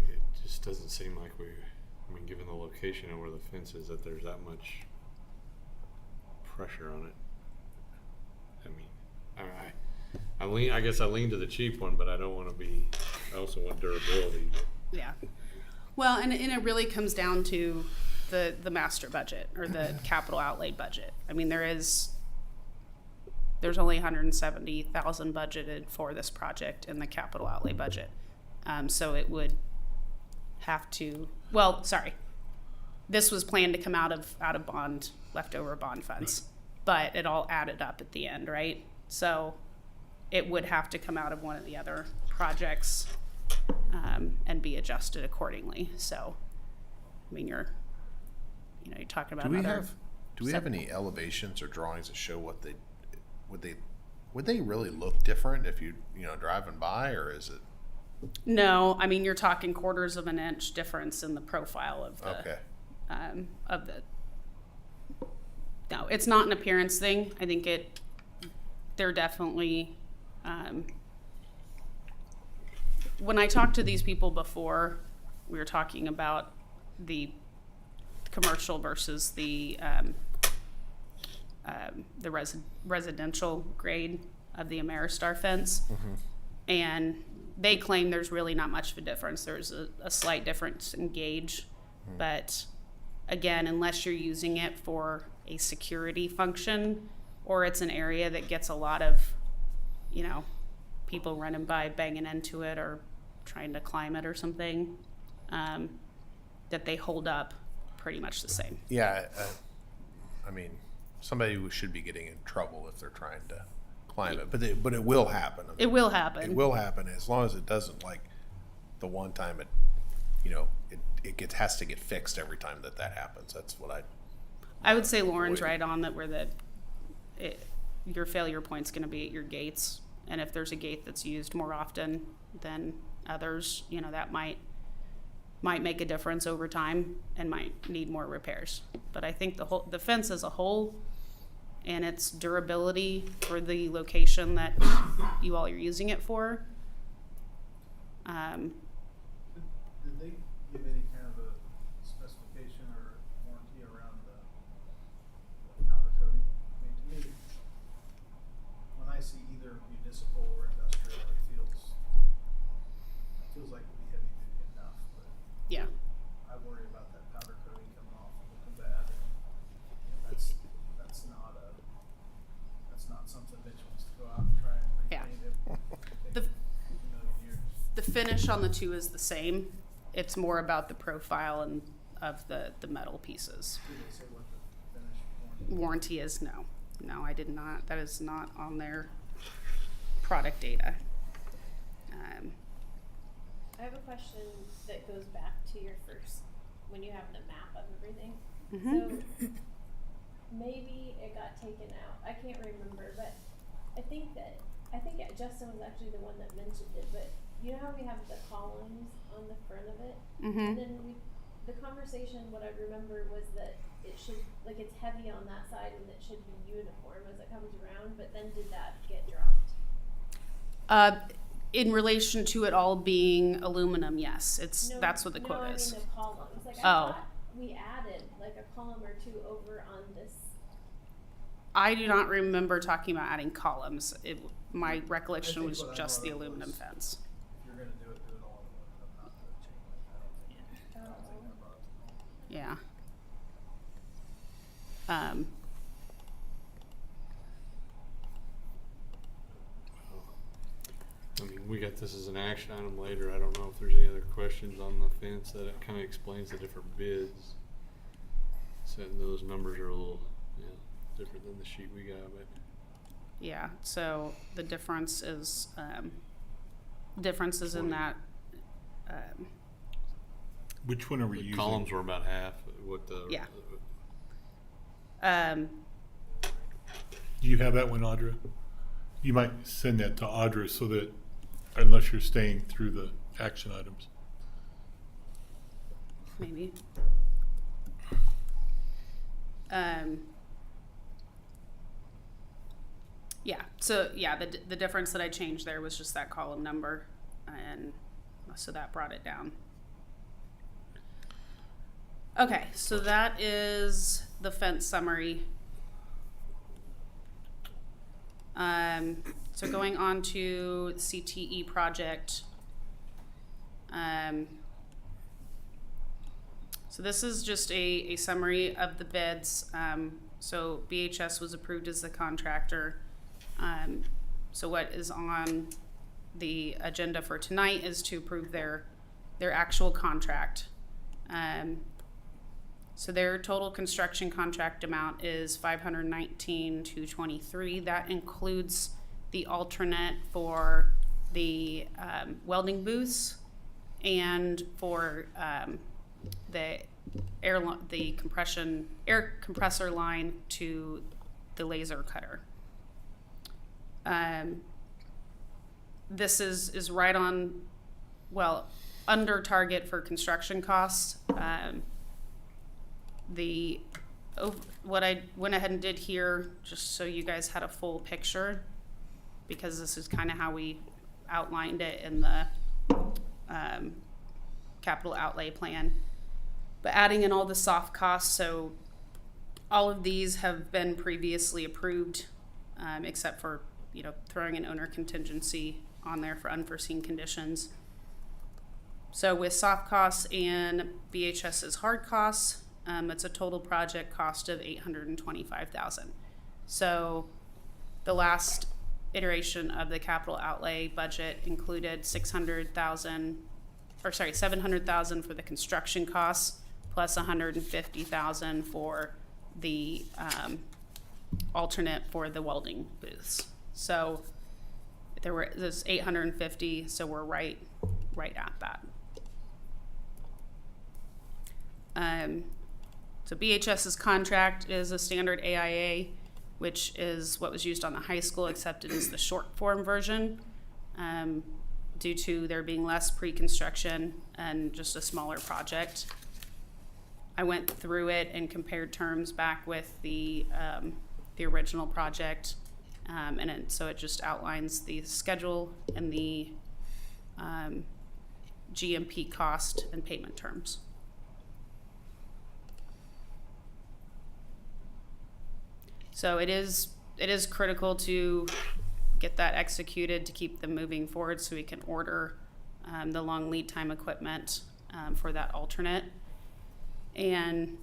It just doesn't seem like given the location and where the fence is, that there's that much pressure on it. I guess I lean to the cheap one, but I don't want to be, I also want durability. yeah. Well, and it really comes down to the master budget or the capital outlay budget. I mean, there's only 170,000 budgeted for this project in the capital outlay budget. So it would have to, well, sorry. This was planned to come out of leftover bond funds, but it all added up at the end, right? So it would have to come out of one of the other projects and be adjusted accordingly. So, I mean, you're talking about Do we have any elevations or drawings that show what would they really look different if you driving by, or is it? No, I mean, you're talking quarters of an inch difference in the profile of the, Okay. No, it's not an appearance thing. I think they're definitely, when I talked to these people before, we were talking about the commercial versus the the residential grade of the Ameristar fence. And they claim there's really not much of a difference. There's a slight difference in gauge, but again, unless you're using it for a security function, or it's an area that gets a lot of, people running by, banging into it, or trying to climb it or something, that they hold up pretty much the same. Yeah, I mean, somebody who should be getting in trouble if they're trying to climb it, but it will happen. It will happen. It will happen as long as it doesn't, like the one time it has to get fixed every time that happens. That's what I would say Lauren's right on that, where your failure point's going to be at your gates, and if there's a gate that's used more often than others, that might make a difference over time and might need more repairs. But I think the fence as a whole and its durability for the location that you all are using it for, Did they give any kind of a specification or warranty around the powder coating? I mean, to me, when I see either municipal or industrial, it feels like it'd be heavy duty enough, but yeah. I worry about that powder coating coming off and looking bad. And that's not something Mitch wants to go out and try and Yeah. repaint it. The- A million years. The finish on the two is the same. It's more about the profile and of the metal pieces. Did they say what the finish Warranty is no. No, I did not. That is not on their product data. I have a question that goes back to your first, when you have the map of everything. So maybe it got taken out. I can't remember, but I think Justin was actually the one that mentioned it. But you know how we have the columns on the front of it, and then the conversation. What I remember was that it should, like, it's heavy on that side and it should be uniform as it comes around. But then did that get dropped? In relation to it all being aluminum, yes. That's what the quote is. I mean the columns. Like I thought we added like a column or two over on this. I do not remember talking about adding columns. My recollection think was what I just the brought up aluminum was- fence. If you're gonna do it all in one, not the chain link. I don't think I brought it to all. Yeah. I mean, we got this as an action item later. I don't know if there's any other questions on the fence that it kind of explains the different bids. So those numbers are a little, different than the sheet we got, but. Yeah, so the difference is in that. Which one are we The using? columns were about half what the. Yeah. Do you have that one, Audra? You might send that to Audra so that, unless you're staying through the action items. Maybe. Yeah. So yeah, the difference that I changed there was just that column number, and so that brought it down. Okay, so that is the fence summary. So going on to CTE project. So this is just a summary of the bids. So BHS was approved as the contractor. So what is on the agenda for tonight is to approve their actual contract. So their total construction contract amount is $519,223. That includes the alternate for the welding booths and for the air compressor line to the laser cutter. This is right on, well, under target for construction costs. What I went ahead and did here, just so you guys had a full picture, because this is kind of how we outlined it in the capital outlay plan. But adding in all the soft costs, so all of these have been previously approved, except for, throwing an owner contingency on there for unforeseen conditions. So with soft costs and BHS's hard costs, it's a total project cost of $825,000. So the last iteration of the capital outlay budget included $700,000 for the construction costs, plus $150,000 for the alternate for the welding booths. So there's $850, so we're right at that. So BHS's contract is a standard AIA, which is what was used on the high school, except it is the short form version, due to there being less pre-construction and just a smaller project. I went through it and compared terms back with the original project, so it just outlines the schedule and the GMP cost and payment terms. So it is critical to get that executed to keep them moving forward, so we can order the long lead time equipment for that alternate. And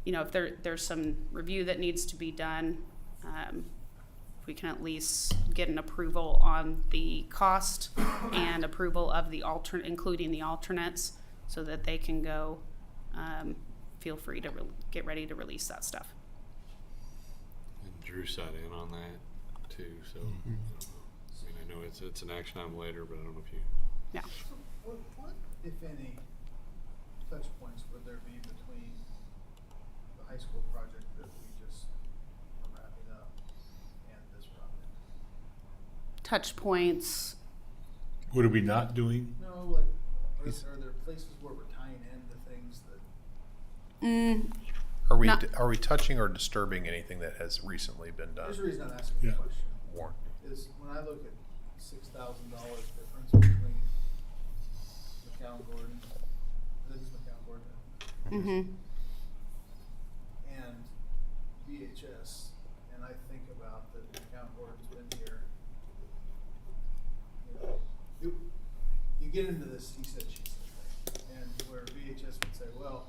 if there's some review that needs to be done, if we can at least get an approval on the cost and approval of the alternate, including the alternates, so that they can go, feel free to get ready to release that stuff. And Drew sat in on that too, so I know it's an action item later, but I don't know if you. Yeah. What, if any, touch points would there be between the high school project that we just are wrapping up and this project? Touch points. What are we not doing? No, like, are there places where we're tying into things that? Are we touching or disturbing anything that has recently been done? There's a reason I'm asking the Yeah. question. Warren. Is when I look at $6,000 difference between McCown Gordon, this is McCown Gordon, Mm-hmm. and VHS, and I think about that McCown Gordon's been here. You get into this he said, she said thing, and where VHS would say, well,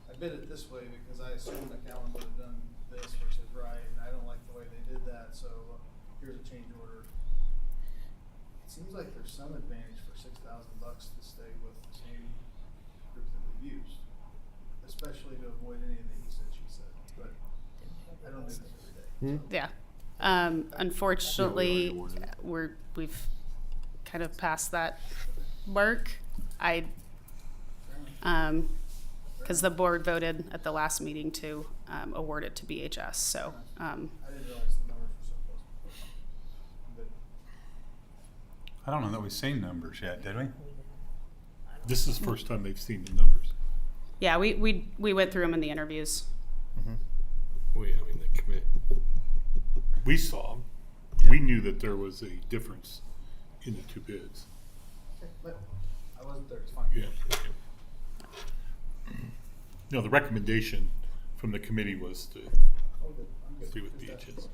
I bid it this way because I assumed McCown would have done this, which is right, and I don't like the way they did that, so here's a change order. It seems like there's some advantage for $6,000 to stay with the same group that we've used, especially to avoid any of the he said, she said. But I don't do this every day. So. Yeah. Unfortunately, we've kind of passed that mark. Because the board voted at the last meeting to award it to BHS. So I didn't realize the numbers were so close. But I don't know that we've seen numbers yet, did we? This is the first time they've seen the numbers. yeah, we went through them in the interviews. The commit. We saw them. We knew that there was a difference in the two bids. but I wasn't there, it's fine. Yeah. No, the recommendation from the committee was to Oh, good. I'm good. stay with Just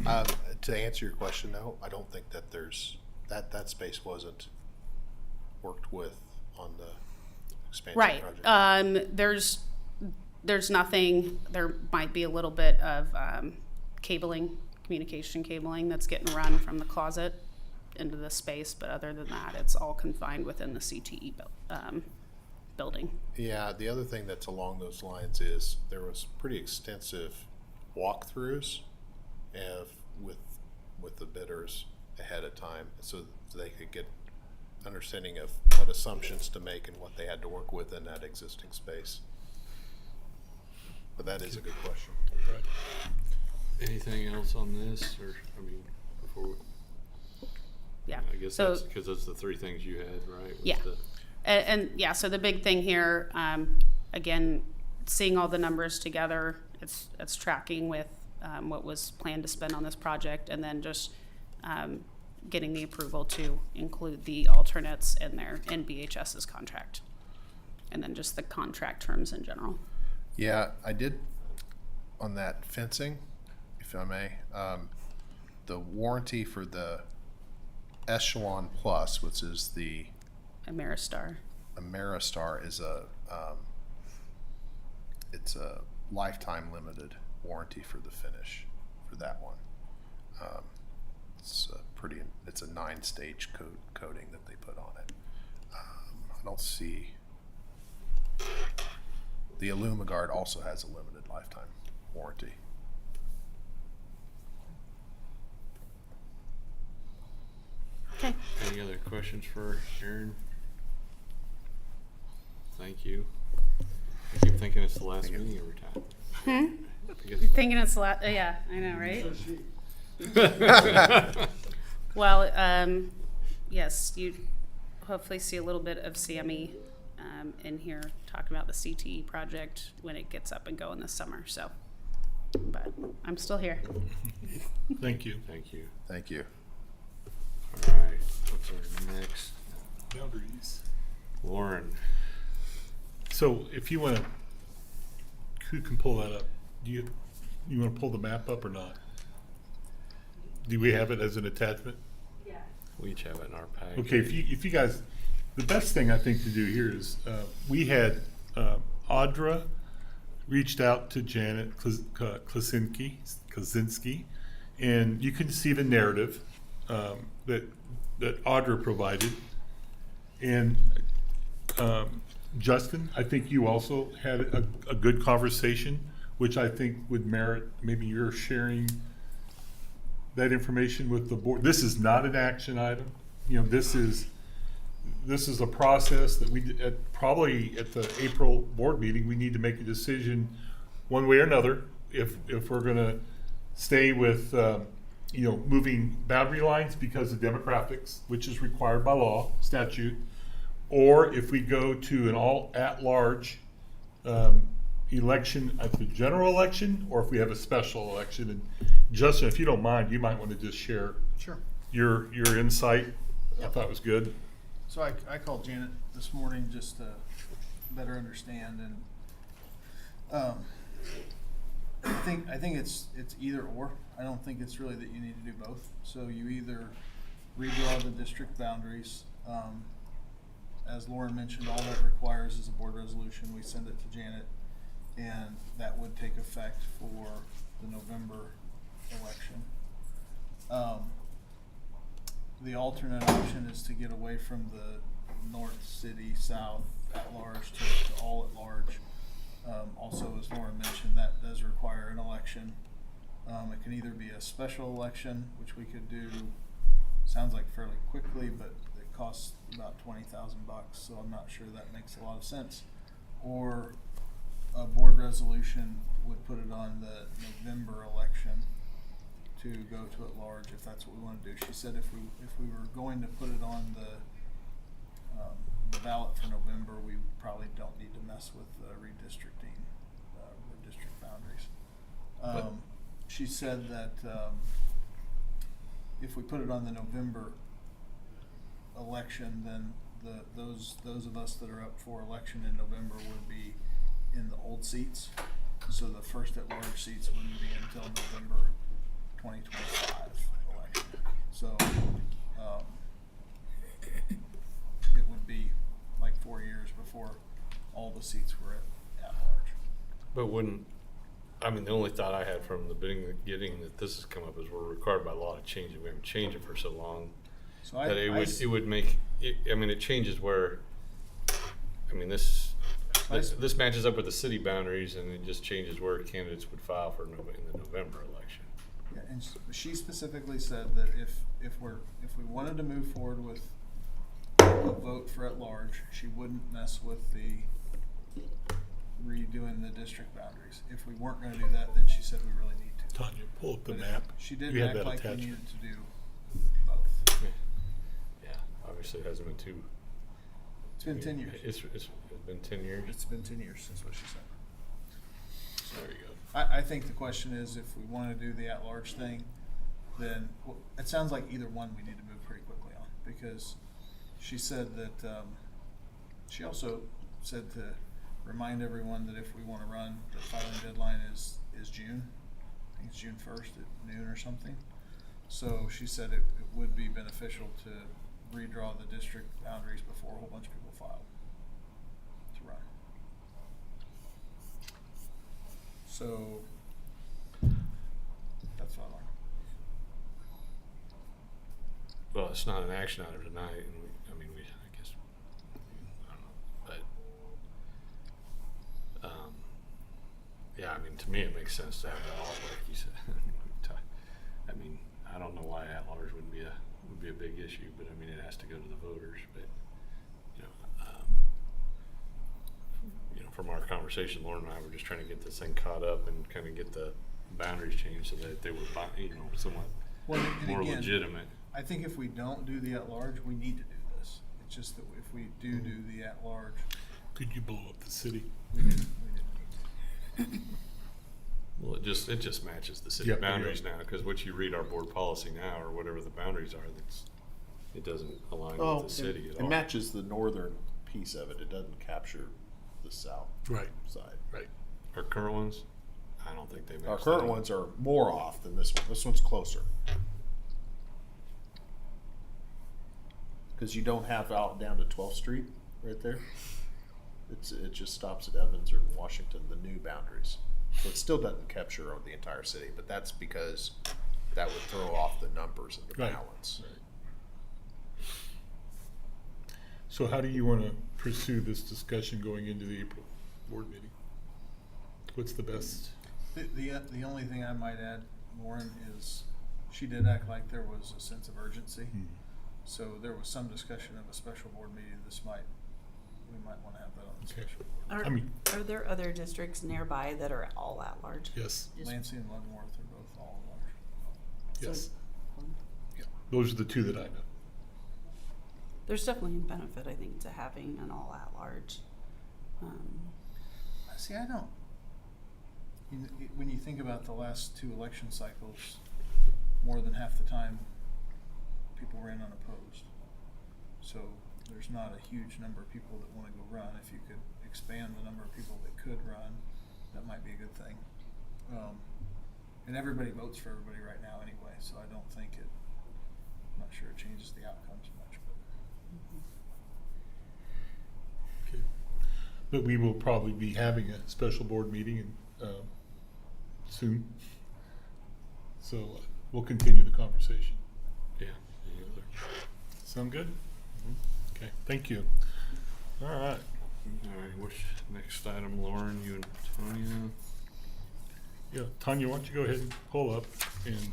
BHS. To answer your question, no, I don't think that there's that space wasn't worked with on the expansion Right. project. There's nothing. There might be a little bit of communication cabling that's getting run from the closet into the space, but other than that, it's all confined within the CTE building. Yeah, the other thing that's along those lines is there was pretty extensive walkthroughs with the bidders ahead of time, so they could get understanding of what assumptions to make and what they had to work with in that existing space. But that is a good question. Right. Anything else on this, or before? Yeah. I guess So that's because that's the three things you had, right? Was Yeah. the- And yeah, so the big thing here, again, seeing all the numbers together, it's tracking with what was planned to spend on this project, and then just getting the approval to include the alternates in BHS's contract, and then just the contract terms in general. Yeah, I did on that fencing, if I may, the warranty for the Echelon Plus, which is the Ameristar. Ameristar, is it's a lifetime limited warranty for the finish for that one. It's a 9-stage coating that they put on it. I don't see. The Illumiguard also has a limited lifetime warranty. Okay. Any other questions for Aaron? Thank you. I keep thinking it's the last meeting every time. You're thinking it's a lot. Yeah, I know, right? Well, yes, you hopefully see a little bit of Sammy in here talking about the CTE project when it gets up and going this summer. So, but I'm still here. Thank you. Thank you. Thank you. All right, what's our next? Boundaries. Lauren. So if you want to, who can pull that up? Do you want to pull the map up or not? Do we have it as an attachment? We each have it in our package. Okay, if you guys, the best thing I think to do here is, we had Audra reached out to Janet Klasinski, and you can see the narrative that Audra provided. And Justin, I think you also had a good conversation, which I think would merit maybe your sharing that information with the board. This is not an action item. You know, this is a process that we, probably at the April board meeting, we need to make a decision one way or another if we're gonna stay with, moving boundary lines because of demographics, which is required by law, statute, or if we go to an all at-large election at the general election, or if we have a special election. And Justin, if you don't mind, you might want to just share Sure. your insight. I thought it was good. So I called Janet this morning just to better understand, and I think it's either or. I don't think it's really that you need to do both. So you either redraw the district boundaries. As Lauren mentioned, all that requires is a board resolution. We send it to Janet, and that would take effect for the November election. The alternate option is to get away from the north, city, south, at large to all at large. Also, as Lauren mentioned, that does require an election. It can either be a special election, which we could do, sounds like fairly quickly, but it costs about $20,000, so I'm not sure that makes a lot of sense. Or a board resolution would put it on the November election to go to at large, if that's what we want to do. She said if we were going to put it on the ballot for November, we probably don't need to mess with redistricting, the district boundaries. She said that if we put it on the November election, then those of us that are up for election in November would be in the old seats. So the first at large seats wouldn't be until November 2025 election. So it would be like 4 years before all the seats were at large. But the only thought I had from the beginning that this has come up is we're required by law to change it. We haven't changed it for so long. So That it would make it changes where, this matches up with the city boundaries, and it just changes where candidates would file for in the November election. Yeah, and she specifically said that if we wanted to move forward with a vote for at large, she wouldn't mess with the redoing the district boundaries. If we weren't going to do that, then she said we really need to. Tanya, pull up the But map. She didn't You have act that like we attachment. needed to do both. Yeah, obviously it hasn't been too. It's been 10 years. It's been 10 years. It's been 10 years since what she said. There you go. I think the question is if we want to do the at-large thing, then it sounds like either one we need to move pretty quickly on, because she said that she also said to remind everyone that if we wanna run, the filing deadline is June. I think it's June 1st at noon or something. So she said it would be beneficial to redraw the district boundaries before a whole bunch of people filed to run. So, that's what I learned. Well, it's not an action item tonight, and I guess, I don't know, but, yeah, I mean, to me, it makes sense to have that all, like you said. I mean, I don't know why at-large would be a big issue, but I mean, it has to go to the voters, but, from our conversation, Lauren and I were just trying to get this thing caught up and kind of get the boundaries changed so that they were, somewhat Well, and more again, legitimate. I think if we don't do the at-large, we need to do this. It's just that if we do the at-large, Could you blow up the city? we didn't need to. Well, it just matches the city Yep, boundaries you're now, because what you read our board policy now, or whatever the boundaries are, it doesn't align Oh, with the city at it all. matches the northern piece of it. It doesn't capture the south Right, side. right. Our current ones, I don't think they match. Our current that. ones are more off than this one. This one's closer. Because you don't have out down to 12th Street right there. It just stops at Evans or Washington, the new boundaries. So it still doesn't capture the entire city, but that's because that would throw off the numbers and the Right. balance. So how do you want to pursue this discussion going into the April board meeting? What's the best? The only thing I might add, Lauren, is she did act like there was a sense of urgency. So there was some discussion of a special board meeting. We might want to have that on the Okay. special board. I mean, Are there other districts nearby that are all at large? yes, Lansing and Leavenworth are both all large. yes. Those are the two that I know. There's definitely a benefit, I think, to having an all at large. See, I don't. When you think about the last two election cycles, more than half the time, people ran unopposed. So there's not a huge number of people that want to go run. If you could expand the number of people that could run, that might be a good thing. And everybody votes for everybody right now anyway, so I don't think I'm not sure it changes the outcomes much. Okay. But we will probably be having a special board meeting soon. So we'll continue the conversation. Yeah. Sound good? Okay, thank you. All right. All right, what's next item, Lauren, you and Tanya? Yeah, Tanya, why don't you go ahead and pull up and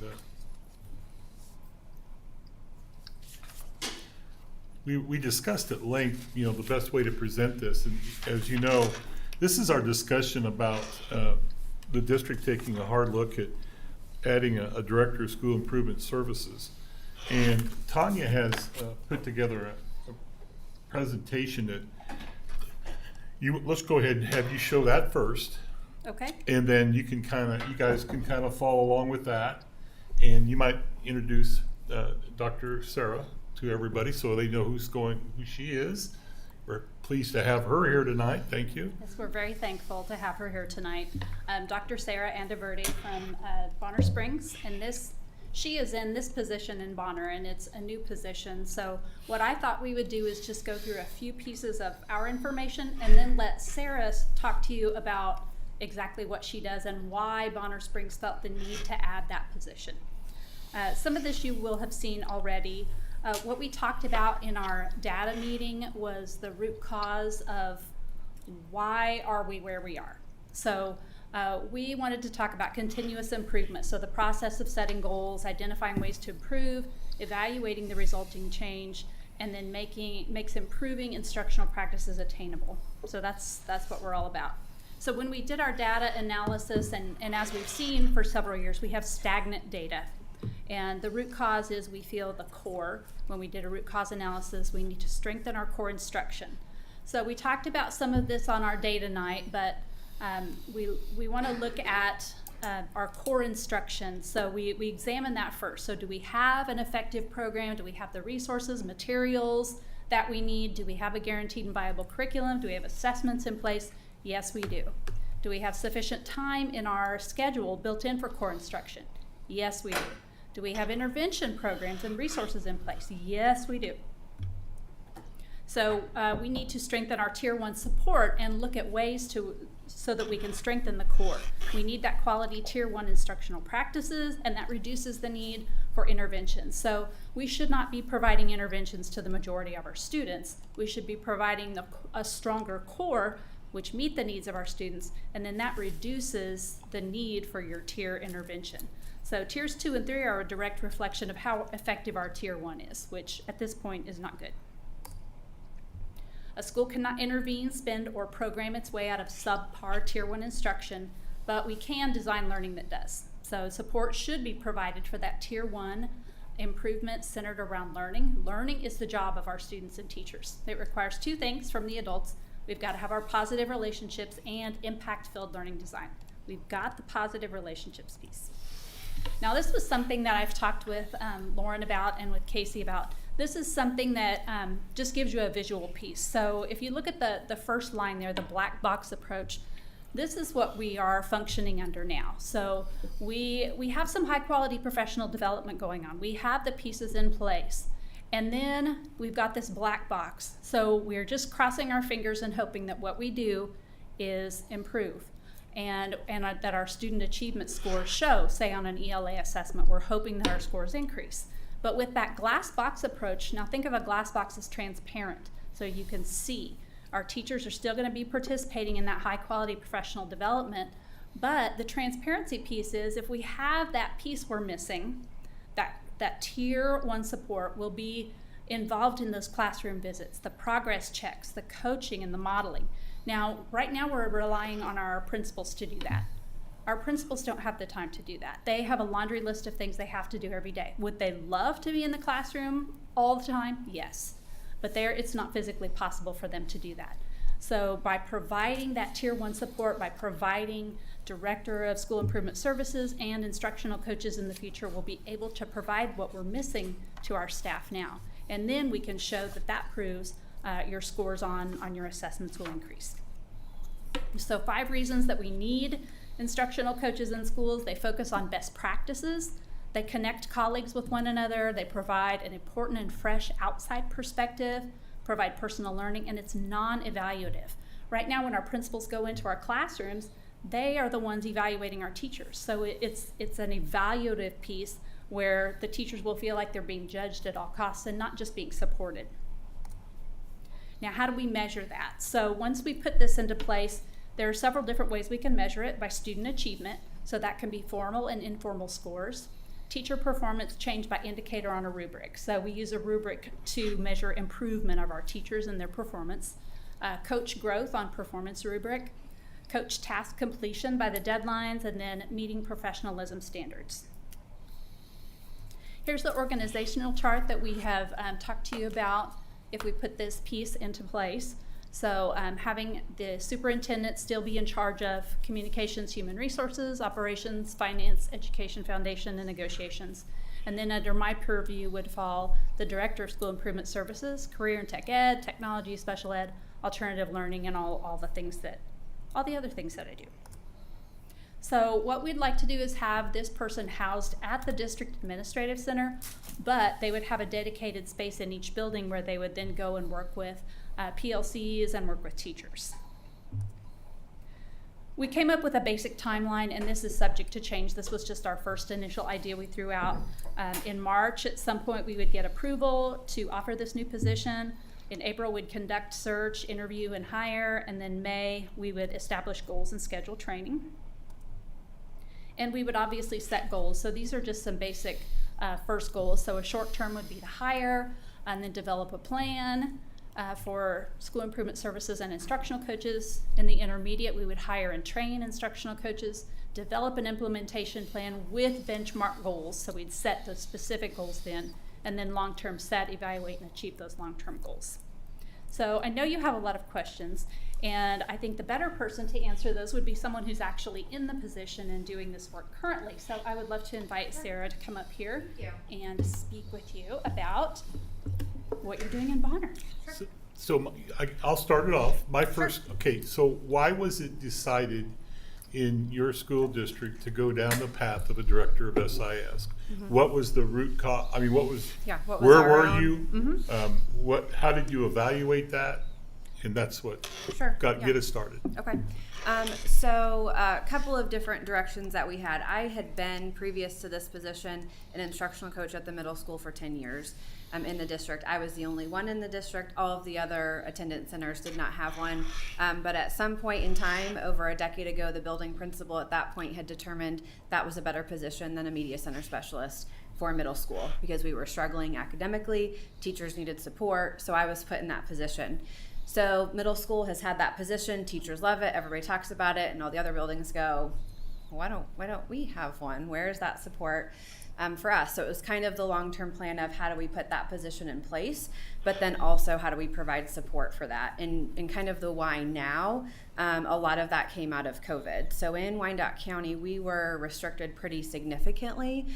we discussed at length, the best way to present this. And as you know, this is our discussion about the district taking a hard look at adding a director of school improvement services. And Tanya has put together a presentation that let's go ahead and have you show that first. Okay. And then you guys can kind of follow along with that. And you might introduce Dr. Sarah to everybody so they know who she is. We're pleased to have her here tonight. Thank you. Yes, we're very thankful to have her here tonight. Dr. Sarah Andaverde from Bonner Springs, and she is in this position in Bonner, and it's a new position. So what I thought we would do is just go through a few pieces of our information and then let Sarah talk to you about exactly what she does and why Bonner Springs felt the need to add that position. Some of this you will have seen already. What we talked about in our data meeting was the root cause of why are we where we are. So we wanted to talk about continuous improvement. So the process of setting goals, identifying ways to improve, evaluating the resulting change, and then makes improving instructional practices attainable. So that's what we're all about. So when we did our data analysis, and as we've seen for several years, we have stagnant data. And the root cause is we feel the core. When we did a root cause analysis, we need to strengthen our core instruction. So we talked about some of this on our data night, but we want to look at our core instruction. So we examine that first. So do we have an effective program? Do we have the resources, materials that we need? Do we have a guaranteed and viable curriculum? Do we have assessments in place? Yes, we do. Do we have sufficient time in our schedule built in for core instruction? Yes, we do. Do we have intervention programs and resources in place? Yes, we do. So we need to strengthen our Tier 1 support and look at ways so that we can strengthen the core. We need that quality Tier 1 instructional practices, and that reduces the need for interventions. So we should not be providing interventions to the majority of our students. We should be providing a stronger core which meet the needs of our students, and then that reduces the need for your tier intervention. So tiers 2 and 3 are a direct reflection of how effective our Tier 1 is, which at this point is not good. A school cannot intervene, spend, or program its way out of subpar Tier 1 instruction, but we can design learning that does. So support should be provided for that Tier 1 improvement centered around learning. Learning is the job of our students and teachers. It requires 2 things from the adults. We've got to have our positive relationships and impact-filled learning design. We've got the positive relationships piece. Now, this was something that I've talked with Lauren about and with Casey about. This is something that just gives you a visual piece. So if you look at the first line there, the black box approach, this is what we are functioning under now. So we have some high quality professional development going on. We have the pieces in place. And then we've got this black box. So we're just crossing our fingers and hoping that what we do is improve. And that our student achievement scores show, say on an ELA assessment, we're hoping that our scores increase. But with that glass box approach, now think of a glass box as transparent, so you can see. Our teachers are still going to be participating in that high quality professional development, but the transparency piece is if we have that piece we're missing, that Tier 1 support will be involved in those classroom visits, the progress checks, the coaching, and the modeling. Now, right now we're relying on our principals to do that. Our principals don't have the time to do that. They have a laundry list of things they have to do every day. Would they love to be in the classroom all the time? Yes. But it's not physically possible for them to do that. So by providing that Tier 1 support, by providing Director of School Improvement Services and instructional coaches in the future, we'll be able to provide what we're missing to our staff now. And then we can show that proves your scores on your assessments will increase. So 5 reasons that we need instructional coaches in schools. They focus on best practices. They connect colleagues with one another. They provide an important and fresh outside perspective, provide personal learning, and it's non-evaluative. Right now, when our principals go into our classrooms, they are the ones evaluating our teachers. So it's an evaluative piece where the teachers will feel like they're being judged at all costs and not just being supported. Now, how do we measure that? So once we put this into place, there are several different ways we can measure it by student achievement. So that can be formal and informal scores. Teacher performance changed by indicator on a rubric. So we use a rubric to measure improvement of our teachers and their performance. Coach growth on performance rubric. Coach task completion by the deadlines, and then meeting professionalism standards. Here's the organizational chart that we have talked to you about if we put this piece into place. So having the superintendent still be in charge of communications, human resources, operations, finance, education foundation, and negotiations. And then under my purview would fall the Director of School Improvement Services, career and tech ed, technology, special ed, alternative learning, and all the other things that I do. So what we'd like to do is have this person housed at the district administrative center, but they would have a dedicated space in each building where they would then go and work with PLCs and work with teachers. We came up with a basic timeline, and this is subject to change. This was just our first initial idea we threw out. In March, at some point, we would get approval to offer this new position. In April, we'd conduct search, interview, and hire, and then May, we would establish goals and schedule training. And we would obviously set goals. So these are just some basic first goals. So a short term would be to hire and then develop a plan for school improvement services and instructional coaches. In the intermediate, we would hire and train instructional coaches, develop an implementation plan with benchmark goals. So we'd set the specific goals then, and then long-term set, evaluate, and achieve those long-term goals. So I know you have a lot of questions, and I think the better person to answer those would be someone who's actually in the position and doing this work currently. So I would love to invite Sarah to come up here and speak with you about what you're doing in Bonner. So I'll start it off. My first, okay, so why was it decided in your school district to go down the path of a director of SIS? What was the root cause? I mean, what was what was where our were own- you? How did you evaluate that? And that's what Sure. get us started. Okay. So a couple of different directions that we had. I had been, previous to this position, an instructional coach at the middle school for 10 years in the district. I was the only one in the district. All of the other attendance centers did not have one. But at some point in time, over a decade ago, the building principal at that point had determined that was a better position than a media center specialist for middle school because we were struggling academically, teachers needed support, so I was put in that position. So middle school has had that position, teachers love it, everybody talks about it, and all the other buildings go, why don't we have one? Where is that support for us? So it was kind of the long-term plan of how do we put that position in place, but then also how do we provide support for that? And kind of the why now, a lot of that came out of COVID. So in Wyandotte County, we were restricted pretty significantly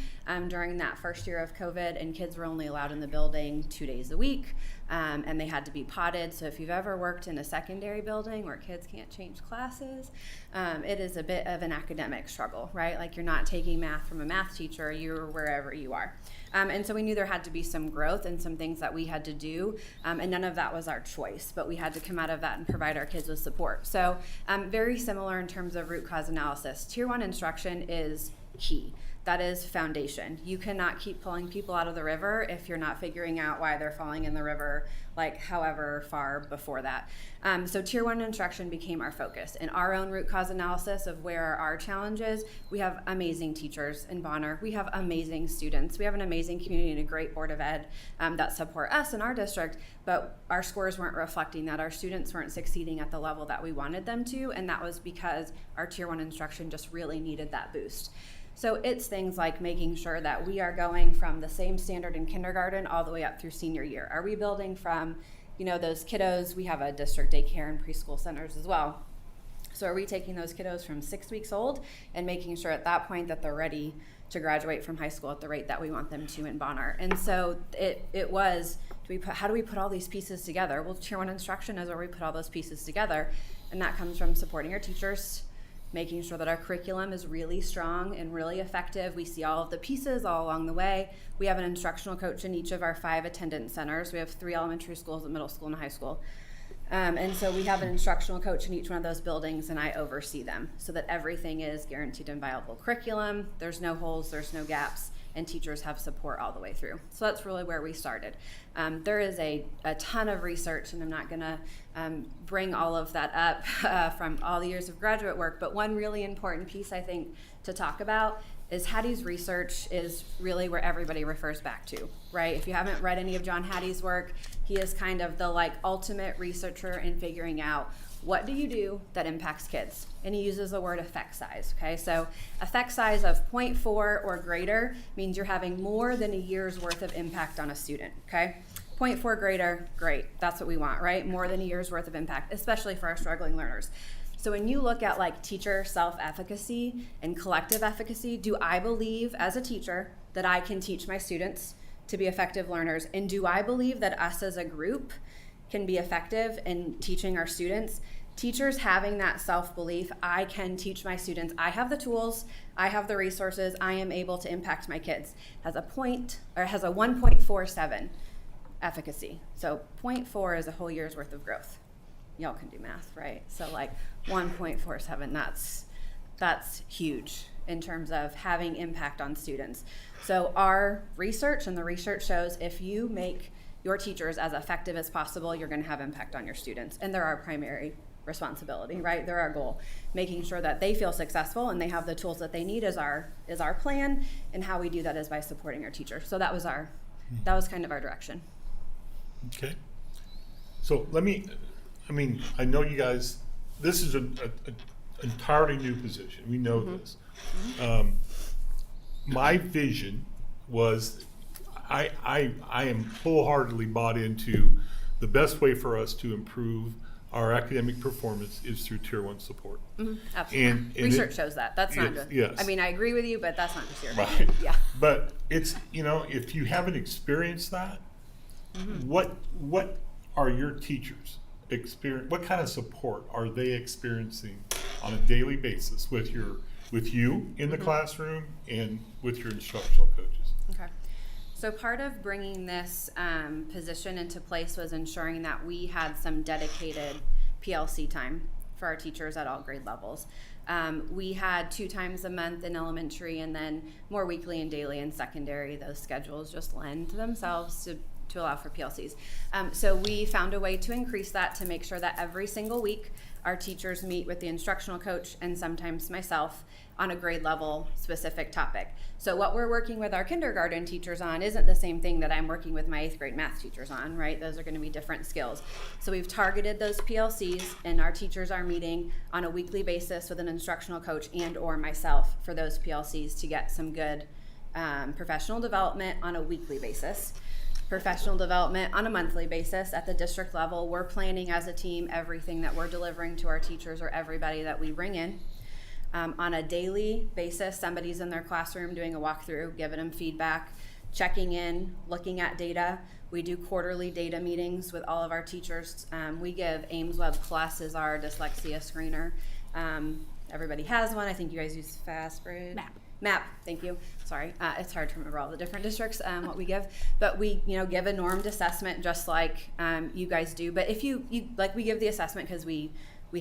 during that first year of COVID, and kids were only allowed in the building 2 days a week. And they had to be potted. So if you've ever worked in a secondary building where kids can't change classes, it is a bit of an academic struggle, right? Like you're not taking math from a math teacher, you're wherever you are. And so we knew there had to be some growth and some things that we had to do, and none of that was our choice, but we had to come out of that and provide our kids with support. So very similar in terms of root cause analysis. Tier 1 instruction is key. That is foundation. You cannot keep pulling people out of the river if you're not figuring out why they're falling in the river, like however far before that. So Tier 1 instruction became our focus. In our own root cause analysis of where are our challenges, we have amazing teachers in Bonner. We have amazing students. We have an amazing community and a great board of ed that support us in our district, but our scores weren't reflecting that. Our students weren't succeeding at the level that we wanted them to, and that was because our Tier 1 instruction just really needed that boost. So it's things like making sure that we are going from the same standard in kindergarten all the way up through senior year. Are we building from, those kiddos? We have a district daycare and preschool centers as well. So are we taking those kiddos from 6 weeks old and making sure at that point that they're ready to graduate from high school at the rate that we want them to in Bonner? And so it was, how do we put all these pieces together? Well, Tier 1 instruction is where we put all those pieces together, and that comes from supporting our teachers, making sure that our curriculum is really strong and really effective. We see all of the pieces all along the way. We have an instructional coach in each of our 5 attendance centers. We have 3 elementary schools, a middle school, and a high school. And so we have an instructional coach in each one of those buildings, and I oversee them so that everything is guaranteed and viable curriculum. There's no holes, there's no gaps, and teachers have support all the way through. So that's really where we started. There is a ton of research, and I'm not going to bring all of that up from all the years of graduate work, but one really important piece I think to talk about is Hattie's research is really where everybody refers back to, right? If you haven't read any of John Hattie's work, he is kind of the ultimate researcher in figuring out what do you do that impacts kids? And he uses the word effect size, okay? So effect size of 0.4 or greater means you're having more than a year's worth of impact on a student, okay? 0.4 greater, great, that's what we want, right? More than a year's worth of impact, especially for our struggling learners. So when you look at teacher self-efficacy and collective efficacy, do I believe as a teacher that I can teach my students to be effective learners? And do I believe that us as a group can be effective in teaching our students? Teachers having that self-belief, I can teach my students, I have the tools, I have the resources, I am able to impact my kids, has a 1.47 efficacy. So 0.4 is a whole year's worth of growth. Y'all can do math, right? So 1.47, that's huge in terms of having impact on students. So our research, and the research shows if you make your teachers as effective as possible, you're going to have impact on your students. And they're our primary responsibility, right? They're our goal. Making sure that they feel successful and they have the tools that they need is our plan, and how we do that is by supporting our teachers. So that was kind of our direction. Okay. So I know you guys, this is an entirely new position. We know this. My vision was, I am wholeheartedly bought into the best way for us to improve our academic performance is through Tier 1 support. Absolutely. And research shows that. That's not good. Yes. I mean, I agree with you, but that's not just your Right. Yeah. But it's, if you haven't experienced that, what are your teachers what kind of support are they experiencing on a daily basis with you in the classroom and with your instructional coaches? Okay. So part of bringing this position into place was ensuring that we had some dedicated PLC time for our teachers at all grade levels. We had 2 times a month in elementary and then more weekly and daily in secondary. Those schedules just lend themselves to allow for PLCs. So we found a way to increase that to make sure that every single week our teachers meet with the instructional coach and sometimes myself on a grade level specific topic. So what we're working with our kindergarten teachers on isn't the same thing that I'm working with my 8th grade math teachers on, right? Those are going to be different skills. So we've targeted those PLCs and our teachers are meeting on a weekly basis with an instructional coach and or myself for those PLCs to get some good professional development on a weekly basis. Professional development on a monthly basis at the district level. We're planning as a team everything that we're delivering to our teachers or everybody that we bring in. On a daily basis, somebody's in their classroom doing a walkthrough, giving them feedback, checking in, looking at data. We do quarterly data meetings with all of our teachers. We give Ames Web Plus as our dyslexia screener. Everybody has one. I think you guys use FastBridge. MAP, thank you. Sorry, it's hard to remember all the different districts, what we give. But we, give a normed assessment just like you guys do. But if you like, we give the assessment because we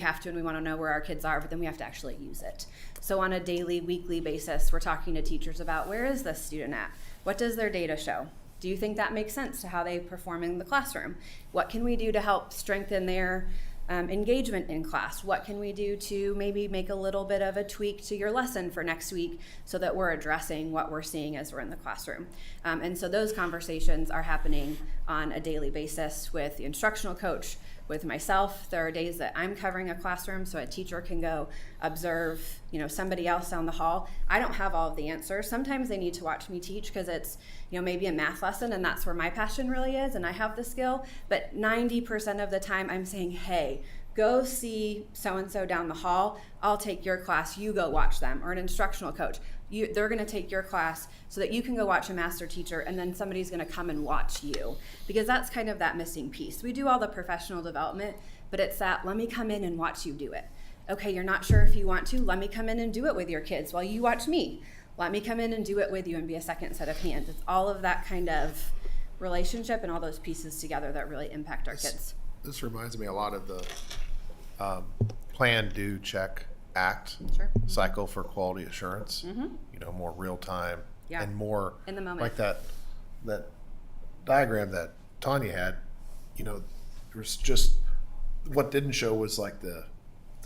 have to and we want to know where our kids are, but then we have to actually use it. So on a daily, weekly basis, we're talking to teachers about where is this student at? What does their data show? Do you think that makes sense to how they perform in the classroom? What can we do to help strengthen their engagement in class? What can we do to maybe make a little bit of a tweak to your lesson for next week so that we're addressing what we're seeing as we're in the classroom? And so those conversations are happening on a daily basis with the instructional coach, with myself. There are days that I'm covering a classroom so a teacher can go observe, somebody else down the hall. I don't have all of the answers. Sometimes they need to watch me teach because it's, maybe a math lesson and that's where my passion really is and I have the skill. But 90% of the time I'm saying, hey, go see so-and-so down the hall. I'll take your class. You go watch them. Or an instructional coach. They're going to take your class so that you can go watch a master teacher and then somebody's going to come and watch you. Because that's kind of that missing piece. We do all the professional development, but it's that, let me come in and watch you do it. Okay, you're not sure if you want to, let me come in and do it with your kids while you watch me. Let me come in and do it with you and be a second set of hands. It's all of that kind of relationship and all those pieces together that really impact our kids. This reminds me a lot of the plan, do, check, act Sure. cycle for quality assurance. More real time and more in the moment. like that diagram that Tanya had. There was just what didn't show was like the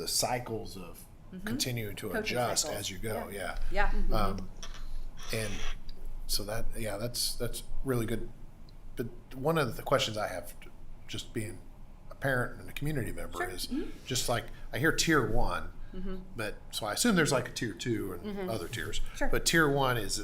cycles of continuing to Coaching adjust cycles. as you go. Yeah. And so that's really good. But one of the questions I have, just being a parent and a community member, is just like I hear tier 1. But so I assume there's like a tier 2 and other tiers. Sure. But tier 1 is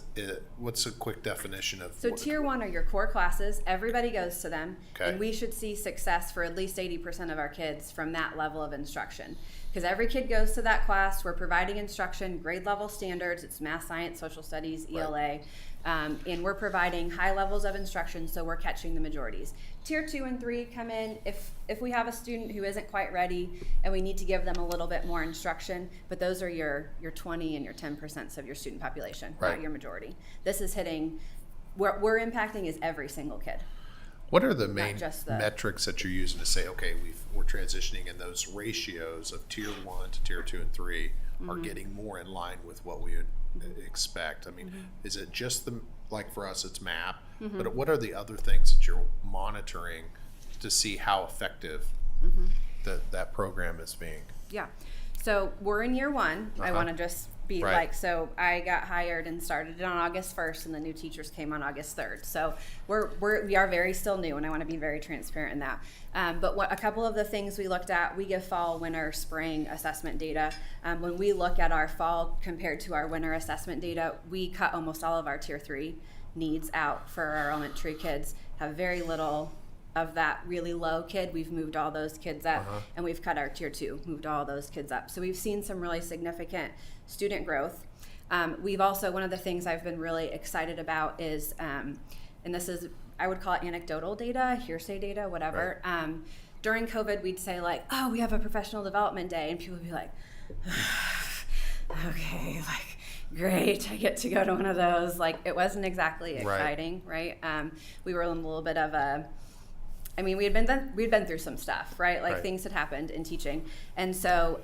what's a quick definition of? So tier 1 are your core classes. Everybody goes to them. Okay. And we should see success for at least 80% of our kids from that level of instruction. Because every kid goes to that class. We're providing instruction, grade level standards. It's math, science, social studies, ELA. And we're providing high levels of instruction, so we're catching the majorities. Tier 2 and 3 come in if we have a student who isn't quite ready and we need to give them a little bit more instruction, but those are your 20 and your 10% of your student population, not your majority. This is hitting, what we're impacting is every single kid. What are the main just the- metrics that you're using to say, okay, we're transitioning and those ratios of tier 1 to tier 2 and 3 are getting more in line with what we would expect? I mean, is it just like for us, it's MAP, but what are the other things that you're monitoring to see how effective that program is being? Yeah. So we're in year 1. I want to just be Right. so I got hired and started it on August 1st and the new teachers came on August 3rd. So we are very still new and I want to be very transparent in that. But a couple of the things we looked at, we give fall, winter, spring assessment data. When we look at our fall compared to our winter assessment data, we cut almost all of our tier 3 needs out for our elementary kids, have very little of that really low kid. We've moved all those kids up and we've cut our tier 2, moved all those kids up. So we've seen some really significant student growth. We've also, one of the things I've been really excited about is, and this is I would call it anecdotal data, hearsay data, whatever. During COVID, we'd say like, oh, we have a professional development day, and people would be like, okay, like, great, I get to go to one of those. Like, it wasn't exactly exciting, right? We were in a little bit of a, I mean, we'd been through some stuff, right? Like things had happened in teaching. And so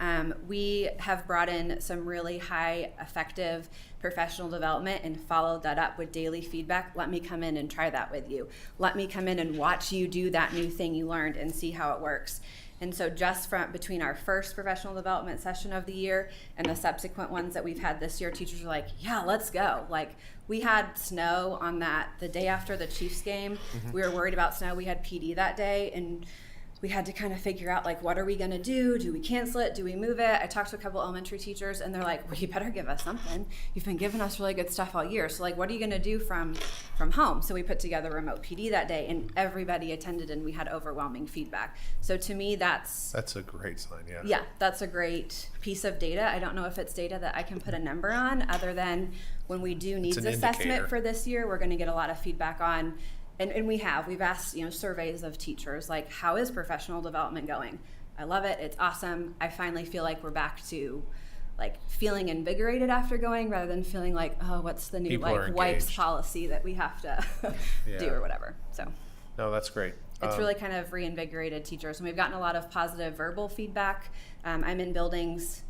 we have brought in some really high effective professional development and followed that up with daily feedback. Let me come in and try that with you. Let me come in and watch you do that new thing you learned and see how it works. And so just from between our first professional development session of the year and the subsequent ones that we've had this year, teachers are like, yeah, let's go. Like, we had snow on the day after the Chiefs game. We were worried about snow. We had PD that day, and we had to kind of figure out, like, what are we going to do? Do we cancel it? Do we move it? I talked to a couple elementary teachers, and they're like, well, you better give us something. You've been giving us really good stuff all year. So, like, what are you going to do from home? So we put together remote PD that day, and everybody attended, and we had overwhelming feedback. So to me, that's a great sign, yeah. Yeah, that's a great piece of data. I don't know if it's data that I can put a number on, other than when we do needs assessment indicator. for this year, we're going to get a lot of feedback on. And we've asked, surveys of teachers, like, how is professional development going? I love it. It's awesome. I finally feel like we're back to, like, feeling invigorated after going, rather than feeling like, oh, what's the new, People are like, wipes engaged. policy that we have to do or whatever. So No, that's great. it's really kind of reinvigorated teachers. And we've gotten a lot of positive verbal feedback. I'm in buildings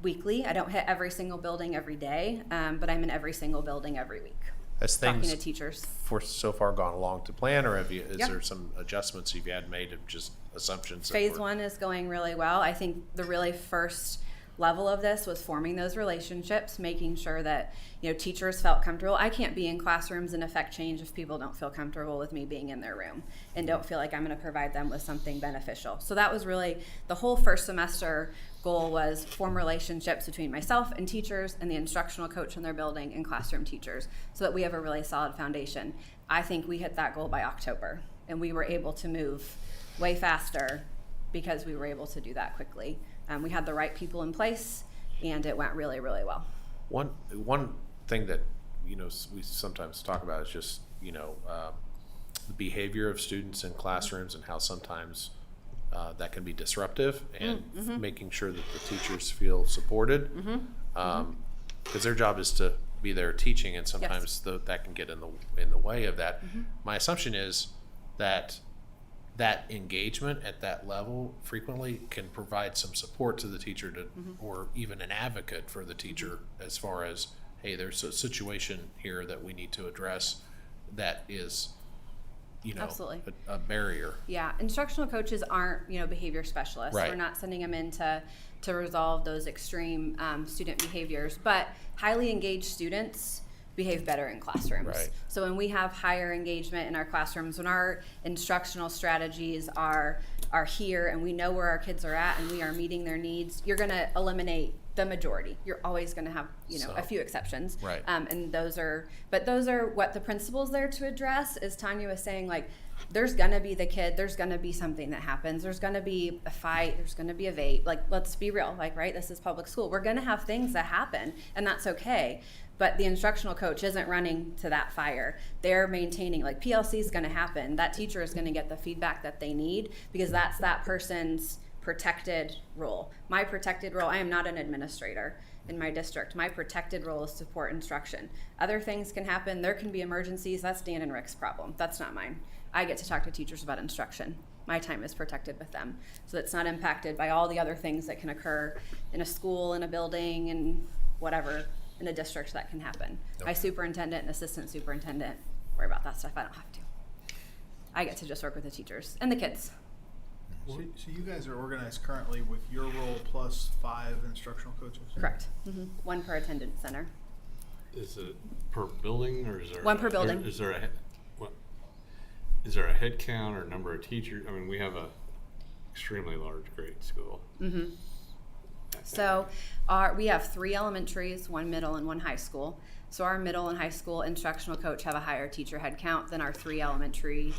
weekly. I don't hit every single building every day, but I'm in every single building every week. Has Talking things to teachers. for so far gone along to plan, or is Yeah. there some adjustments you've had made of just assumptions? that Phase were- 1 is going really well. I think the really first level of this was forming those relationships, making sure that teachers felt comfortable. I can't be in classrooms and affect change if people don't feel comfortable with me being in their room and don't feel like I'm going to provide them with something beneficial. So that was really the whole first semester goal, was form relationships between myself and teachers and the instructional coach in their building and classroom teachers, so that we have a really solid foundation. I think we hit that goal by October, and we were able to move way faster because we were able to do that quickly. We had the right people in place, and it went really, really well. One thing that we sometimes talk about is just the behavior of students in classrooms and how sometimes that can be disruptive, and making sure that the teachers feel supported, because their job is to be there teaching, and sometimes that can get in the way of that. My assumption is that engagement at that level frequently can provide some support to the teacher or even an advocate for the teacher, as far as, hey, there's a situation here that we need to address that is Absolutely. a barrier. Yeah, instructional coaches aren't, behavior specialists. Right. We're not sending them in to resolve those extreme student behaviors, but highly engaged students behave better in classrooms. Right. So when we have higher engagement in our classrooms, when our instructional strategies are here and we know where our kids are at and we are meeting their needs, you're going to eliminate the majority. You're always going to have, a few exceptions. Right. And those are what the principal's there to address. Is Tanya was saying, like, there's going to be the kid, there's going to be something that happens, there's going to be a fight, there's going to be a vape. Like, let's be real, like, right? This is public school. We're going to have things that happen, and that's okay. But the instructional coach isn't running to that fire. They're maintaining, like, PLC is going to happen. That teacher is going to get the feedback that they need, because that's that person's protected role. My protected role, I am not an administrator in my district. My protected role is support instruction. Other things can happen. There can be emergencies. That's Dan and Rick's problem. That's not mine. I get to talk to teachers about instruction. My time is protected with them. So it's not impacted by all the other things that can occur in a school, in a building, and whatever in a district that can happen. Nope. My superintendent and assistant superintendent worry about that stuff. I don't have to. I get to just work with the teachers and the kids. So you guys are organized currently with your role plus 5 instructional coaches? Correct. One per attendance center. Is it per building, or is there One per building. Is there a head count or number of teachers? I mean, we have a extremely large grade school. So we have 3 elementaries, 1 middle, and 1 high school. So our middle and high school instructional coach have a higher teacher head count than our 3 elementary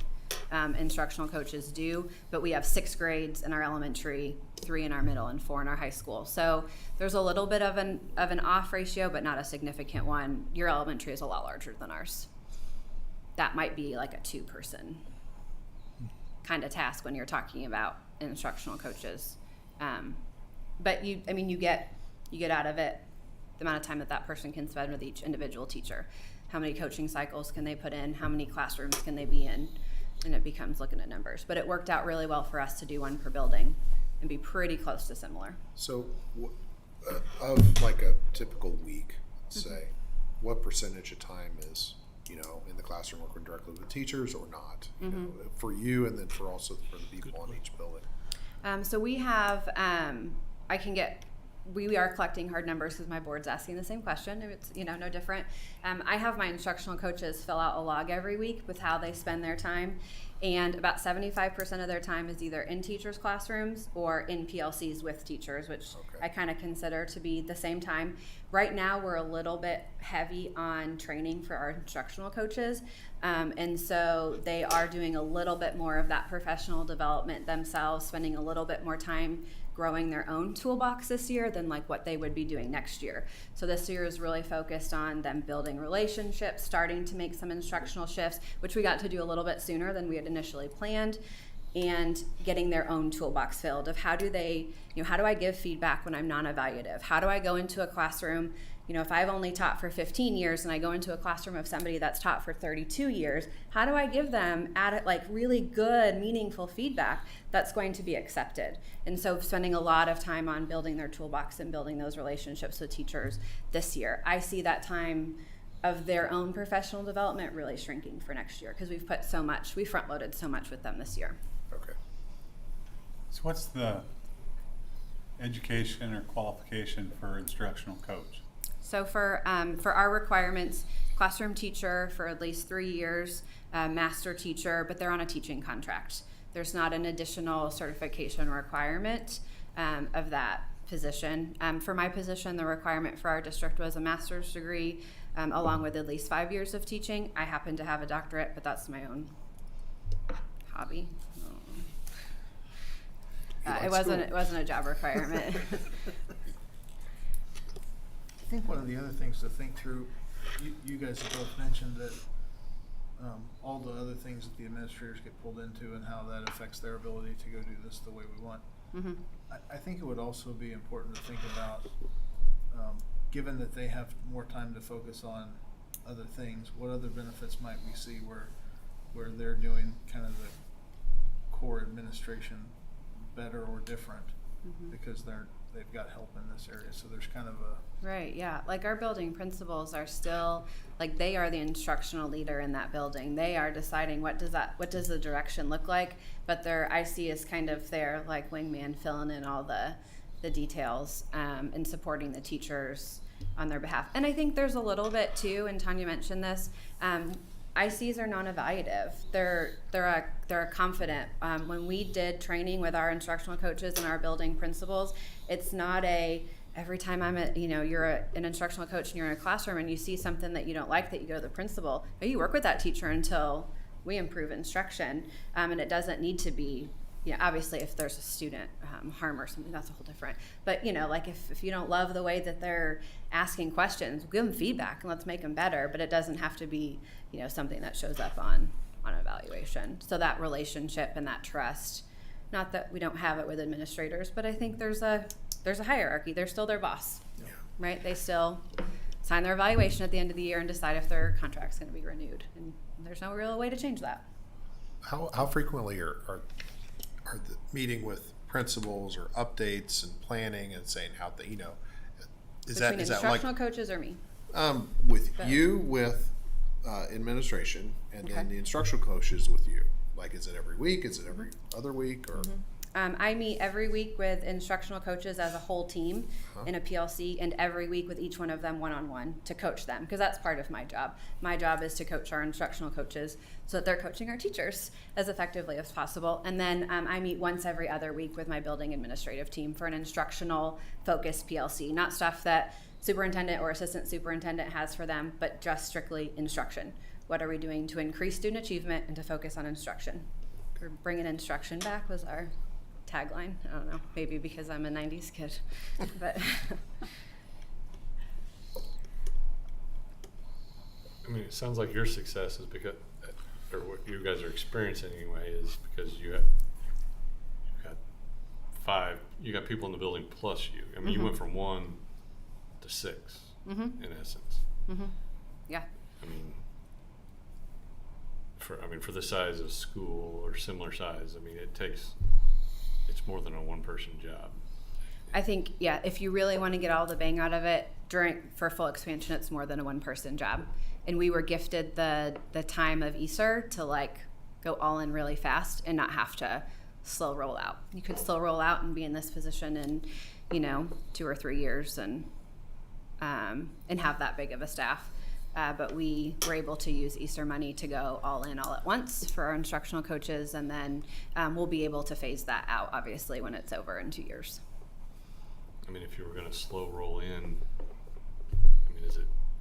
instructional coaches do. But we have 6 grades in our elementary, 3 in our middle, and 4 in our high school. So there's a little bit of an off ratio, but not a significant one. Your elementary is a lot larger than ours. that might be like a 2-person kind of task when you're talking about instructional coaches. But you get out of it the amount of time that person can spend with each individual teacher. How many coaching cycles can they put in? How many classrooms can they be in? And it becomes looking at numbers. But it worked out really well for us to do one per building and be pretty close to similar. So, of like a typical week, let's say, what percentage of time is, you know, in the classroom working directly with teachers or not? You know, for you, and then for also for the people on each building. So we have, we are collecting hard numbers because my board's asking the same question. It's, you know, no different. I have my instructional coaches fill out a log every week with how they spend their time. And about 75% of their time is either in teachers' classrooms or in PLCs with teachers, which I kind of consider to be the same time. Right now, we're a little bit heavy on training for our instructional coaches. And so they are doing a little bit more of that professional development themselves, spending a little bit more time growing their own toolbox this year than like what they would be doing next year. So this year is really focused on them building relationships, starting to make some instructional shifts, which we got to do a little bit sooner than we had initially planned, and getting their own toolbox filled of how do they, you know, how do I give feedback when I'm non-evaluative? How do I go into a classroom, you know, if I've only taught for 15 years and I go into a classroom of somebody that's taught for 32 years, how do I give them like really good, meaningful feedback that's going to be accepted? And so spending a lot of time on building their toolbox and building those relationships with teachers this year. I see that time of their own professional development really shrinking for next year because we front-loaded so much with them this year. Okay. So what's the education or qualification for instructional coach? So for our requirements, classroom teacher for at least 3 years, master teacher, but they're on a teaching contract. There's not an additional certification requirement of that position. For my position, the requirement for our district was a master's degree along with at least 5 years of teaching. I happen to have a doctorate, but that's my own hobby. It wasn't a job requirement. I think one of the other things to think through, you guys have both mentioned that all the other things that the administrators get pulled into and how that affects their ability to go do this the way we want. Mm-hmm. I think it would also be important to think about, given that they have more time to focus on other things, what other benefits might we see where they're doing kind of the core administration better or different because they've got help in this area. So there's kind of a Right, yeah. Like our building principals are still, like they are the instructional leader in that building. They are deciding what does the direction look like, but their IC is kind of their like wingman filling in all the details and supporting the teachers on their behalf. And I think there's a little bit too, and Tanya mentioned this, ICs are non-evaluative. They're confident. When we did training with our instructional coaches and our building principals, it's not every time you're an instructional coach and you're in a classroom and you see something that you don't like that you go to the principal, or you work with that teacher until we improve instruction. And it doesn't need to be, obviously if there's a student harm or something, that's a whole different. But like if you don't love the way that they're asking questions, give them feedback and let's make them better. But it doesn't have to be something that shows up on evaluation. So that relationship and that trust, not that we don't have it with administrators, but I think there's a hierarchy. They're still their boss, right? They still sign their evaluation at the end of the year and decide if their contract's going to be renewed. And there's no real way to change that. How frequently are the meeting with principals or updates and planning and saying how is Between that like instructional coaches or me? with Go. you with administration and then Okay. the instructional coaches with you? Like, is it every week? Is it every other week? Or I meet every week with instructional coaches as a whole team in a PLC, and every week with each one of them one-on-one to coach them, because that's part of my job. My job is to coach our instructional coaches so that they're coaching our teachers as effectively as possible. And then I meet once every other week with my building administrative team for an instructional focused PLC, not stuff that superintendent or assistant superintendent has for them, but just strictly instruction. What are we doing to increase student achievement and to focus on instruction? Or bringing instruction back was our tagline. I don't know, maybe because I'm a 90s kid, but I mean, it sounds like your success is because, or what you guys are experiencing anyway, is because you've got 5, you got people in the building plus you. I mean, you went from 1 to 6, in essence. Yeah. I mean, for the size of school or similar size, I mean, it's more than a one-person job. I think, yeah, if you really want to get all the bang out of it for full expansion, it's more than a one-person job. And we were gifted the time of Easter to like go all in really fast and not have to slow roll out. You could slow roll out and be in this position in, 2 or 3 years and have that big of a staff. But we were able to use Easter money to go all in all at once for our instructional coaches, and then we'll be able to phase that out, obviously, when it's over in 2 years. I mean, if you were going to slow roll in, I mean,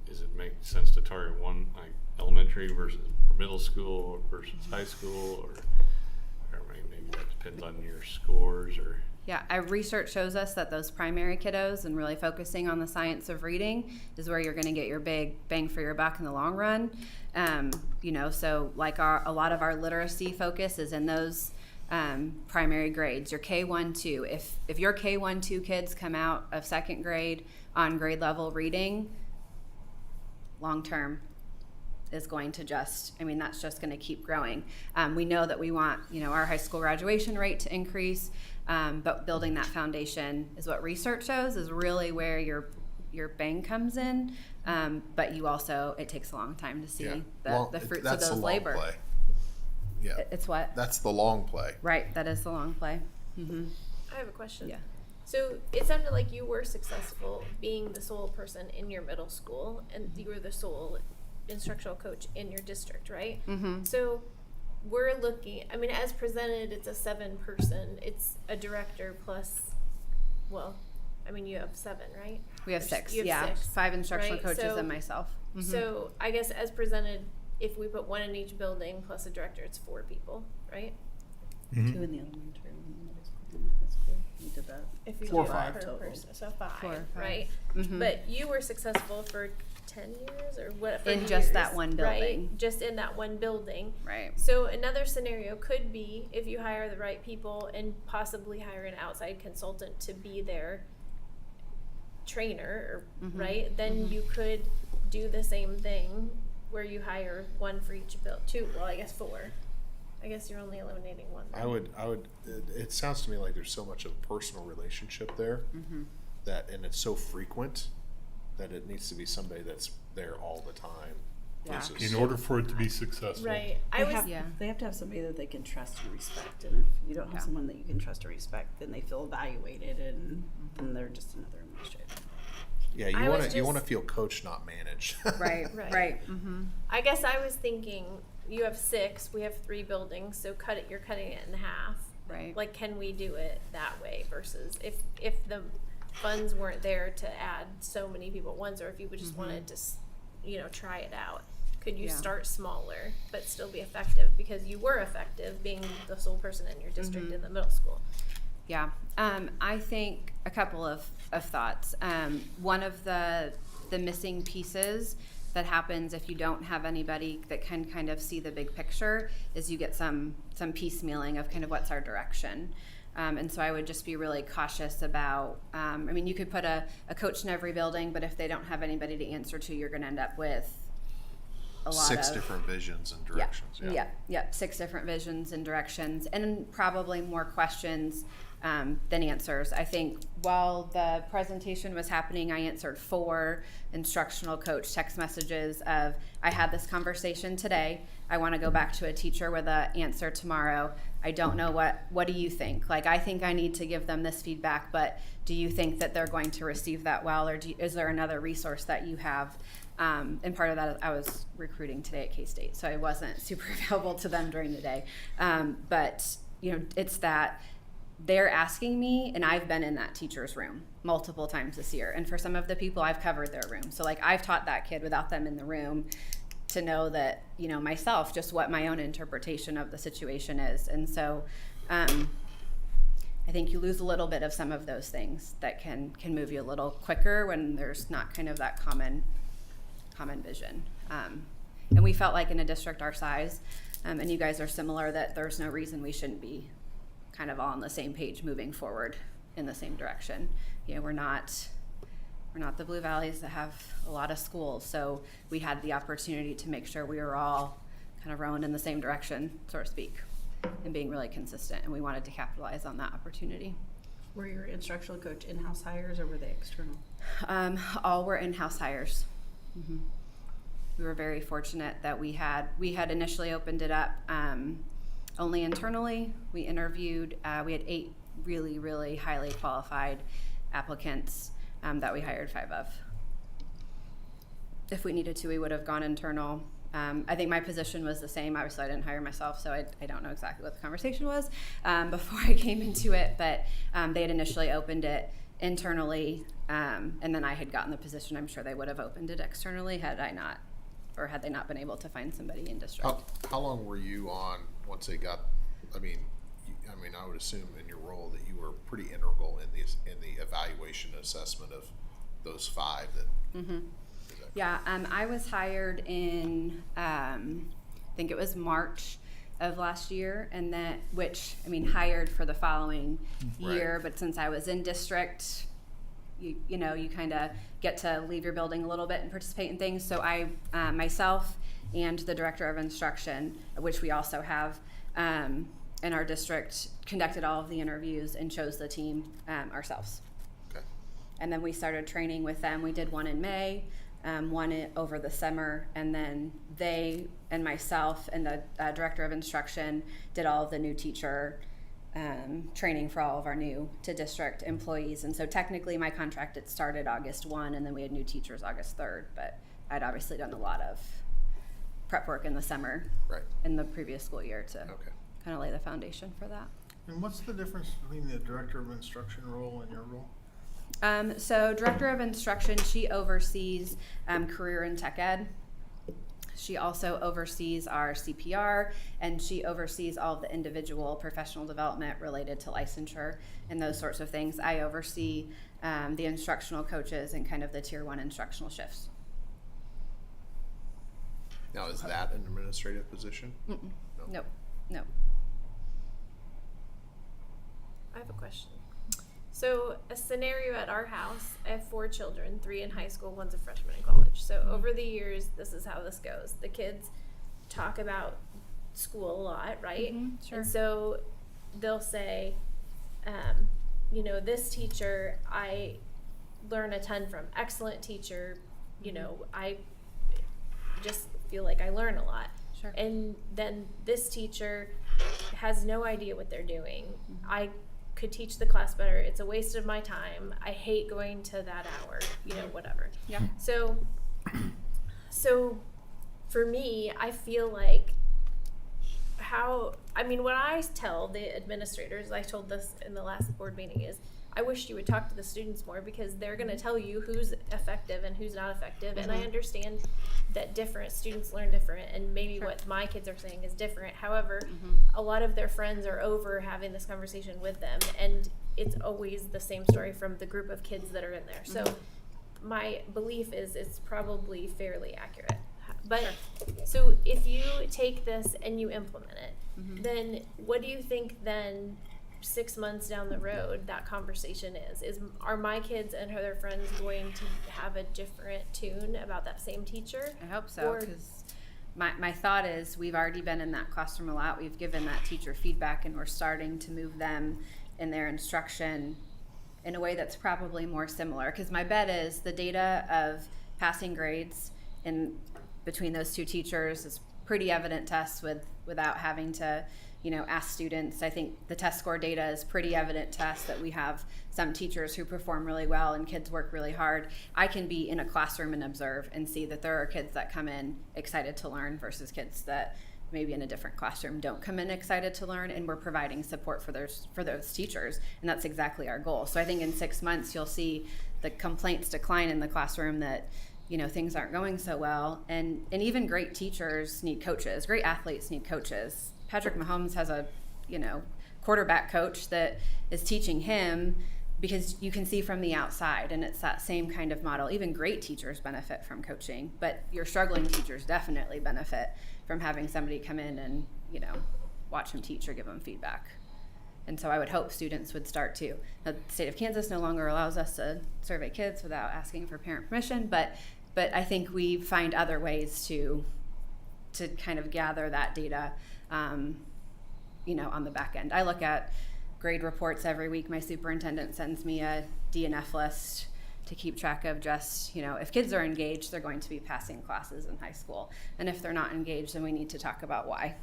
does it make sense to target one, like elementary versus or middle school versus high school, or maybe that depends on your scores, or? Yeah, our research shows us that those primary kiddos and really focusing on the science of reading is where you're going to get your big bang for your buck in the long run. So like a lot of our literacy focus is in those primary grades, your K1, 2. If your K1, 2 kids come out of 2nd grade on grade level reading, long term is going to that's just going to keep growing. We know that we want, our high school graduation rate to increase, but building that foundation is what research shows is really where your bang comes in. But you also, it takes a long time to see the fruits of those labor. Play. Yeah. It's what? That's the long play. Right, that is the long play. I have a question. Yeah. So it sounded like you were successful being the sole person in your middle school, and you were the sole instructional coach in your district, right? So we're looking, as presented, it's a 7-person, it's a director plus, you have 7, right? We have 6, You have 6, 5 instructional right? coaches So- and myself. So I guess as presented, if we put 1 in each building plus a director, it's 4 people, right? 2 in the elementary, 1 in the middle school, and high school. We did that. If you 4 or do 5 per total. person, so 5, 4 or 5. right? But you were successful for 10 years or what? In just that one building. Right? Just in that one building. Right. So another scenario could be if you hire the right people and possibly hire an outside consultant to be their trainer, right? Then you could do the same thing where you hire 1 for each 2. Well, I guess 4. I guess you're only eliminating 1. then. I would. It sounds to me like there's so much of a personal relationship there and it's so frequent that it needs to be somebody that's there all the time. Yeah. versus- In order for it to be successful. Right. They have to have somebody that they can trust and respect, and if you don't have someone that you can trust or respect, then they feel evaluated, and then they're just another administrator. Yeah, I was you want to just- feel coached, not managed. Right. Right. I guess I was thinking you have 6, we have 3 buildings, so you're cutting it in half. Right. Like, can we do it that way versus if the funds weren't there to add so many people at once, or if you would just wanted to, try it out, could you Yeah. start smaller but still be effective because you were effective being the sole person in your district in the middle school? Yeah, I think a couple of thoughts. One of the missing pieces that happens if you don't have anybody that can kind of see the big picture is you get some piecemealing of kind of what's our direction. And so I would just be really cautious about, you could put a coach in every building, but if they don't have anybody to answer to, you're going to end up with a lot 6 of different visions and directions. Yeah, 6 different visions and directions, and probably more questions than answers. I think while the presentation was happening, I answered 4 instructional coach text messages of, I had this conversation today. I want to go back to a teacher with an answer tomorrow. I don't know what do you think? Like, I think I need to give them this feedback, but do you think that they're going to receive that well, or is there another resource that you have? And part of that, I was recruiting today at K-State, so I wasn't super available to them during the day. But it's that they're asking me, and I've been in that teacher's room multiple times this year. And for some of the people, I've covered their room. So like, I've taught that kid without them in the room to know that, myself, just what my own interpretation of the situation is. And so I think you lose a little bit of some of those things that can move you a little quicker when there's not kind of that common vision. And we felt like in a district our size, and you guys are similar, that there's no reason we shouldn't be kind of all on the same page moving forward in the same direction. You know, we're not the Blue Valleys that have a lot of schools, so we had the opportunity to make sure we were all kind of rowing in the same direction, so to speak, and being really consistent, and we wanted to capitalize on that opportunity. Were your instructional coach in-house hires or were they external? All were in-house hires. Mm-hmm. We were very fortunate that we had initially opened it up only internally. We interviewed, we had 8 really, really highly qualified applicants that we hired 5 of. If we needed to, we would have gone internal. I think my position was the same. Obviously, I didn't hire myself, so I don't know exactly what the conversation was before I came into it, but they had initially opened it internally, and then I had gotten the position. I'm sure they would have opened it externally had I not, or had they not been able to find somebody in district. How long were you on once they got, I mean, I would assume in your role that you were pretty integral in the evaluation and assessment of those 5 that. Mm-hmm. Yeah, I was hired in, I think it was March of last year, and that, which, I mean, hired for the following year, but since I was in district, you know, you kind of get to leave your building a little bit and participate in things. So I, myself and the director of instruction, which we also have in our district, conducted all of the interviews and chose the team ourselves. Okay. And then we started training with them. We did one in May. One over the summer, and then they and myself and the director of instruction did all of the new teacher training for all of our new to district employees. And so technically my contract, it started August 1, and then we had new teachers August 3rd, but I'd obviously done a lot of prep work in the summer in the previous school year to kind of lay the foundation for that. And what's the difference between the director of instruction role and your role? So director of instruction, she oversees career and tech ed. She also oversees our CPR, and she oversees all of the individual professional development related to licensure and those sorts of things. I oversee the instructional coaches and kind of the tier 1 instructional shifts. Now, is that an administrative position? Mm-mm. No. No. I have a question. So a scenario at our house, I have 4 children, 3 in high school, 1's a freshman in college. So over the years, this is how this goes. The kids talk about school a lot, right? Mm-hmm, sure. And so they'll say, you know, this teacher, I learn a ton from. Excellent teacher, you know, I just feel like I learn a lot. Sure. And then this teacher has no idea what they're doing. Mm-hmm. I could teach the class better. It's a waste of my time. I hate going to that hour, you know, whatever. Yeah. So for me, I feel like what I tell the administrators, I told this in the last board meeting, is I wish you would talk to the students more, because they're going to tell you who's effective and who's not effective. And I understand that different students learn different, and maybe what my kids are saying is different. However, a lot of their friends are over having this conversation with them, and it's always the same story from the group of kids that are in there. So my belief is it's probably fairly accurate. But so if you take this and you implement it, then what do you think then 6 months down the road that conversation are my kids and their friends going to have a different tune about that same teacher? I hope so, because my thought is we've already been in that classroom a lot. We've given that teacher feedback, and we're starting to move them in their instruction in a way that's probably more similar, because my bet is the data of passing grades in between those 2 teachers is pretty evident to us without having to, you know, ask students. I think the test score data is pretty evident to us that we have some teachers who perform really well and kids work really hard. I can be in a classroom and observe and see that there are kids that come in excited to learn versus kids that maybe in a different classroom don't come in excited to learn, and we're providing support for those teachers, and that's exactly our goal. So I think in 6 months you'll see the complaints decline in the classroom that, you know, things aren't going so well, and even great teachers need coaches, great athletes need coaches. Patrick Mahomes has a, you know, quarterback coach that is teaching him because you can see from the outside, and it's that same kind of model. Even great teachers benefit from coaching, but your struggling teachers definitely benefit from having somebody come in and, you know, watch them teach or give them feedback. And so I would hope students would start to. Now, the state of Kansas no longer allows us to survey kids without asking for parent permission, but I think we find other ways to kind of gather that data, you know, on the back end. I look at grade reports every week. My superintendent sends me a DNF list to keep track of just, you know, if kids are engaged, they're going to be passing classes in high school. And if they're not engaged, then we need to talk about why.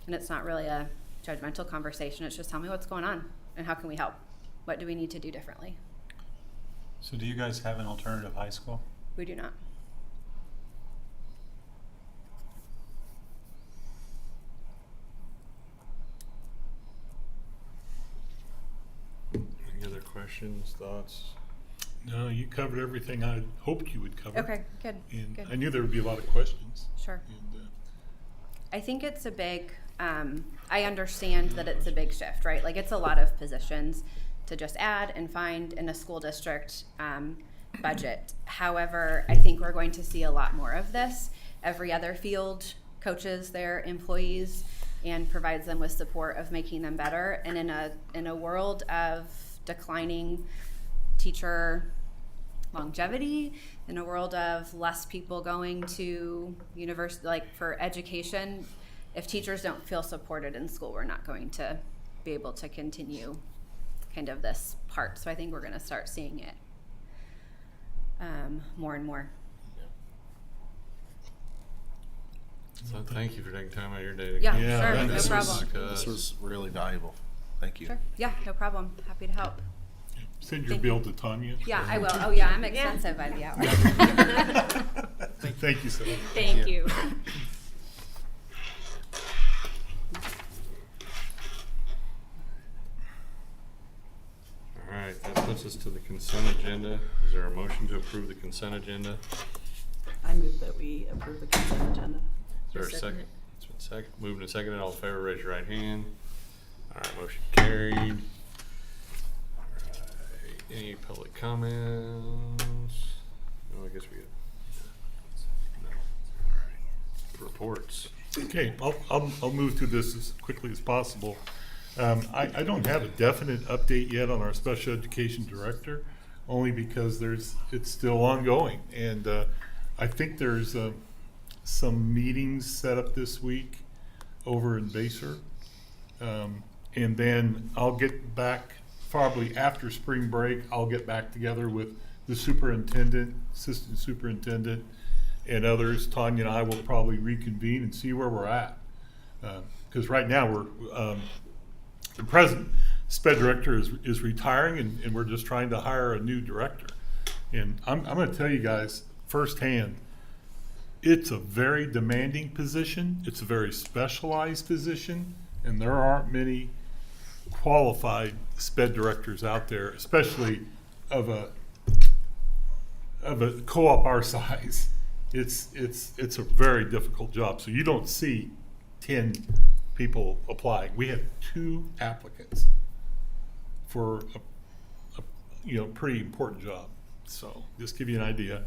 And it's not really a judgmental conversation. It's just tell me what's going on and how can we help? What do we need to do differently? So do you guys have an alternative high school? We do not. Any other questions, thoughts? No, you covered everything I hoped you would cover. Okay, good. And good. I knew there would be a lot of questions. Sure. And, I think it's a big, I understand that it's a big shift, right? Like it's a lot of positions to just add and find in a school district budget. However, I think we're going to see a lot more of this. Every other field coaches their employees and provides them with support of making them better. And in a world of declining teacher longevity, in a world of less people going to university, like for education, if teachers don't feel supported in school, we're not going to be able to continue kind of this part. So I think we're going to start seeing it more and more. So thank you for taking time out of your day to Yeah, come. Yeah, sure, no this problem. This was really valuable. Thank you. Sure. Yeah, no problem. Happy to help. Send your Thank bill to Tanya. Yeah, I will. Oh yeah, I'm expensive by the hour. Thank you, sir. Thank you. All right, that puts us to the consent agenda. Is there a motion to approve the consent agenda? I move that we approve the consent agenda. Is there a Second second? it. It's been second, moved and seconded. All in favor, raise your right hand. All right, motion carried. All right, any public comments? No, I guess we got. No. All right. Reports. Okay, I'll move through this as quickly as possible. I don't have a definite update yet on our special education director, only because it's still ongoing. And I think there's some meetings set up this week over in Basel. And then I'll get back, probably after spring break, I'll get back together with the superintendent, assistant superintendent, and others. Tanya and I will probably reconvene and see where we're at. Because right now the present SPED director is retiring, and we're just trying to hire a new director. And I'm going to tell you guys firsthand, it's a very demanding position. It's a very specialized position, and there aren't many qualified SPED directors out there, especially of a co-op our size. It's a very difficult job. So you don't see 10 people applying. We had 2 applicants for a pretty important job. So just give you an idea.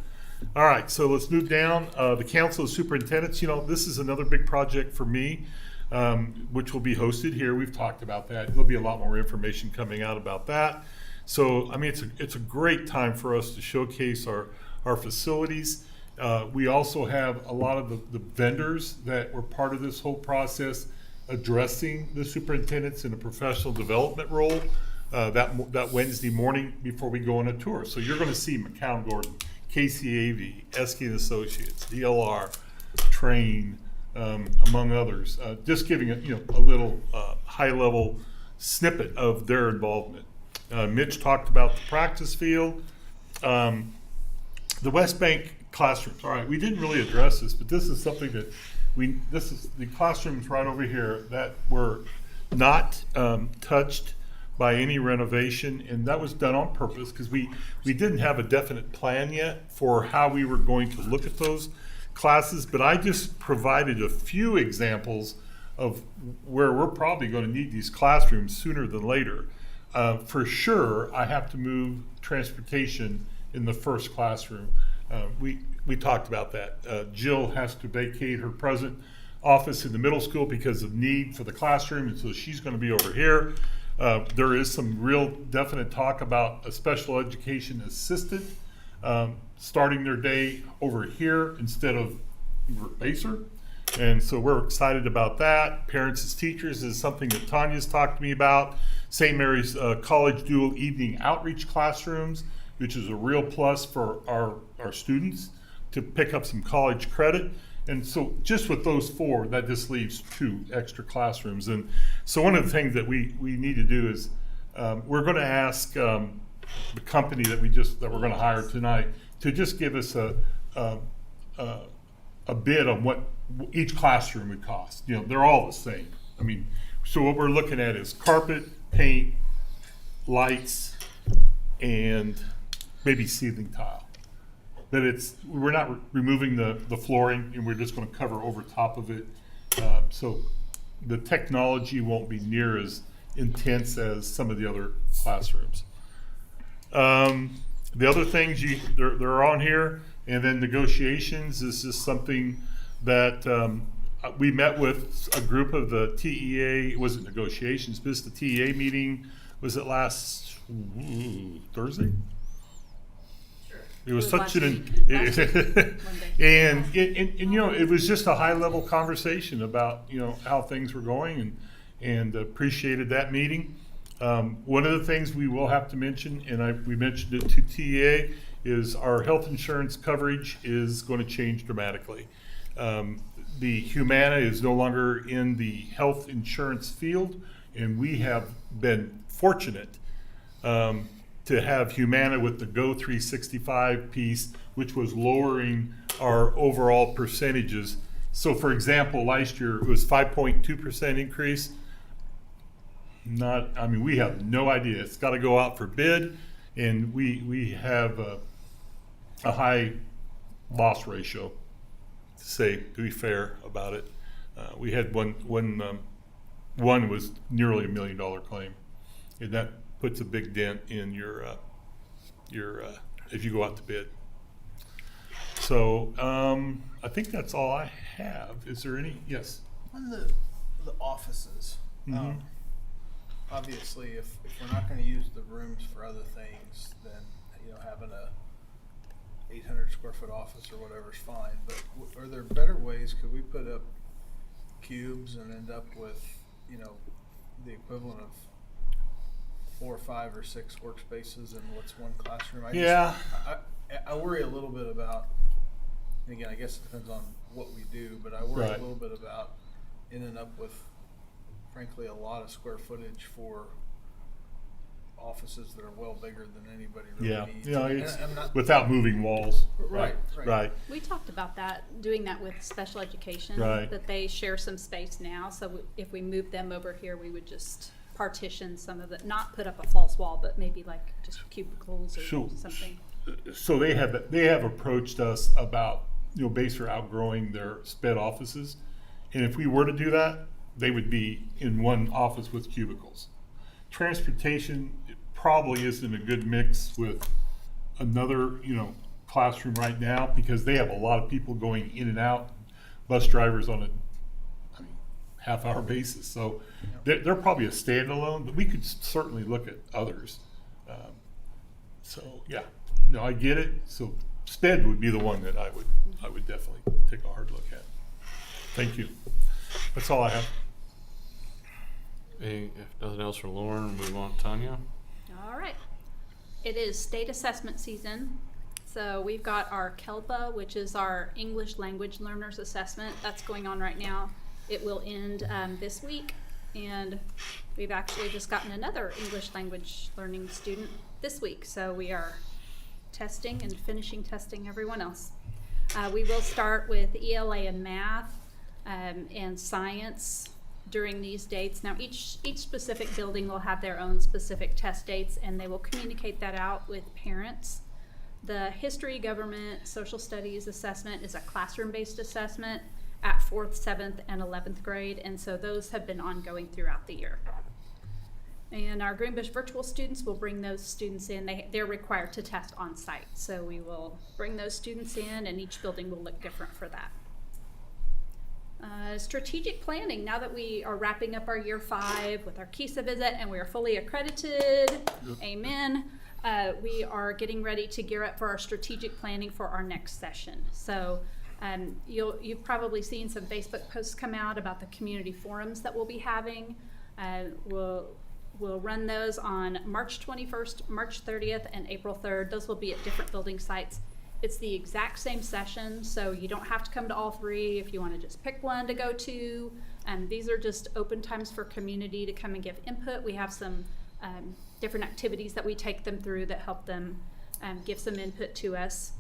All right, so let's move down. The Council of Superintendents, this is another big project for me, which will be hosted here. We've talked about that. There'll be a lot more information coming out about that. So, I mean, it's a great time for us to showcase our facilities. We also have a lot of the vendors that were part of this whole process addressing the superintendents in a professional development role that Wednesday morning before we go on a tour. So you're going to see McCown Gordon, KCAV, Esky and Associates, DLR, Train, among others. Just giving a little high-level snippet of their involvement. Mitch talked about the practice field, the West Bank classrooms. All right, we didn't really address this, but this is something that this is the classrooms right over here that were not touched by any renovation, and that was done on purpose because we didn't have a definite plan yet for how we were going to look at those classes. But I just provided a few examples of where we're probably going to need these classrooms sooner than later. For sure, I have to move transportation in the first classroom. We talked about that. Jill has to vacate her present office in the middle school because of need for the classroom, and so she's going to be over here. There is some real definite talk about a special education assistant starting their day over here instead of Baser. And so we're excited about that. Parents as teachers is something that Tanya's talked to me about. St. Mary's College dual evening outreach classrooms, which is a real plus for our students to pick up some college credit. And so just with those 4, that just leaves 2 extra classrooms. And so one of the things that we need to do is we're going to ask the company that we're going to hire tonight to just give us a bid on what each classroom would cost. You know, they're all the same. I mean, so what we're looking at is carpet, paint, lights, and maybe ceiling tile. But we're not removing the flooring, and we're just going to cover over top of it. So the technology won't be near as intense as some of the other classrooms. The other things they're on here, and then negotiations is just something that we met with a group of the TEA. It wasn't negotiations, but it's the TEA meeting. Was it last Thursday? It was such an and you know, it was just a high level conversation about, you know, how things were going, and appreciated that meeting. One of the things we will have to mention, and we mentioned it to TA, is our health insurance coverage is going to change dramatically. The Humana is no longer in the health insurance field, and we have been fortunate to have Humana with the Go 365 piece, which was lowering our overall percentages. So for example, last year it was 5.2% increase. We have no idea. It's got to go out for bid, and we have a high loss ratio, to be fair about it. We had one was nearly $1 million claim, and that puts a big dent in your if you go out to bid. So I think that's all I have. Is there any? Yes. On the offices, obviously, if we're not going to use the rooms for other things, then having a 800 square foot office or whatever is fine. But are there better ways? Could we put up cubes and end up with the equivalent of 4, 5, or 6 workspaces in what's one classroom? I worry a little bit about. And again, I guess it depends on what we do, but I worry a little bit about ending up with, frankly, a lot of square footage for offices that are well bigger than anybody really needs. It's without moving walls. Right. We talked about that, doing that with special education, that they share some space now. So if we move them over here, we would just partition some of it, not put up a false wall, but maybe like just cubicles or something. So they have approached us about Baser outgrowing their sped offices, and if we were to do that, they would be in one office with cubicles. Transportation probably isn't a good mix with another classroom right now, because they have a lot of people going in and out, bus drivers on a half-hour basis. So they're probably a standalone, but we could certainly look at others. I get it. So sped would be the one that I would definitely take a hard look at. Thank you. That's all I have. If nothing else from Lauren, move on to Tanya. All right. It is state assessment season. So we've got our KELPA, which is our English Language Learners Assessment. That's going on right now. It will end this week. And we've actually just gotten another English language learning student this week. So we are testing and finishing testing everyone else. We will start with ELA and math and science during these dates. Now each specific building will have their own specific test dates, and they will communicate that out with parents. The history, government, social studies assessment is a classroom-based assessment at 4th, 7th, and 11th grade, and so those have been ongoing throughout the year. And our Greenbush virtual students will bring those students in. They're required to test on site. So we will bring those students in, and each building will look different for that. Strategic planning, now that we are wrapping up our year 5 with our KISA visit and we are fully accredited, amen, we are getting ready to gear up for our strategic planning for our next session. So you've probably seen some Facebook posts come out about the community forums that we'll be having. We'll run those on March 21st, March 30th, and April 3rd. Those will be at different building sites. It's the exact same session, so you don't have to come to all 3 if you want to just pick one to go to. These are just open times for community to come and give input. We have some different activities that we take them through that help them give some input to us.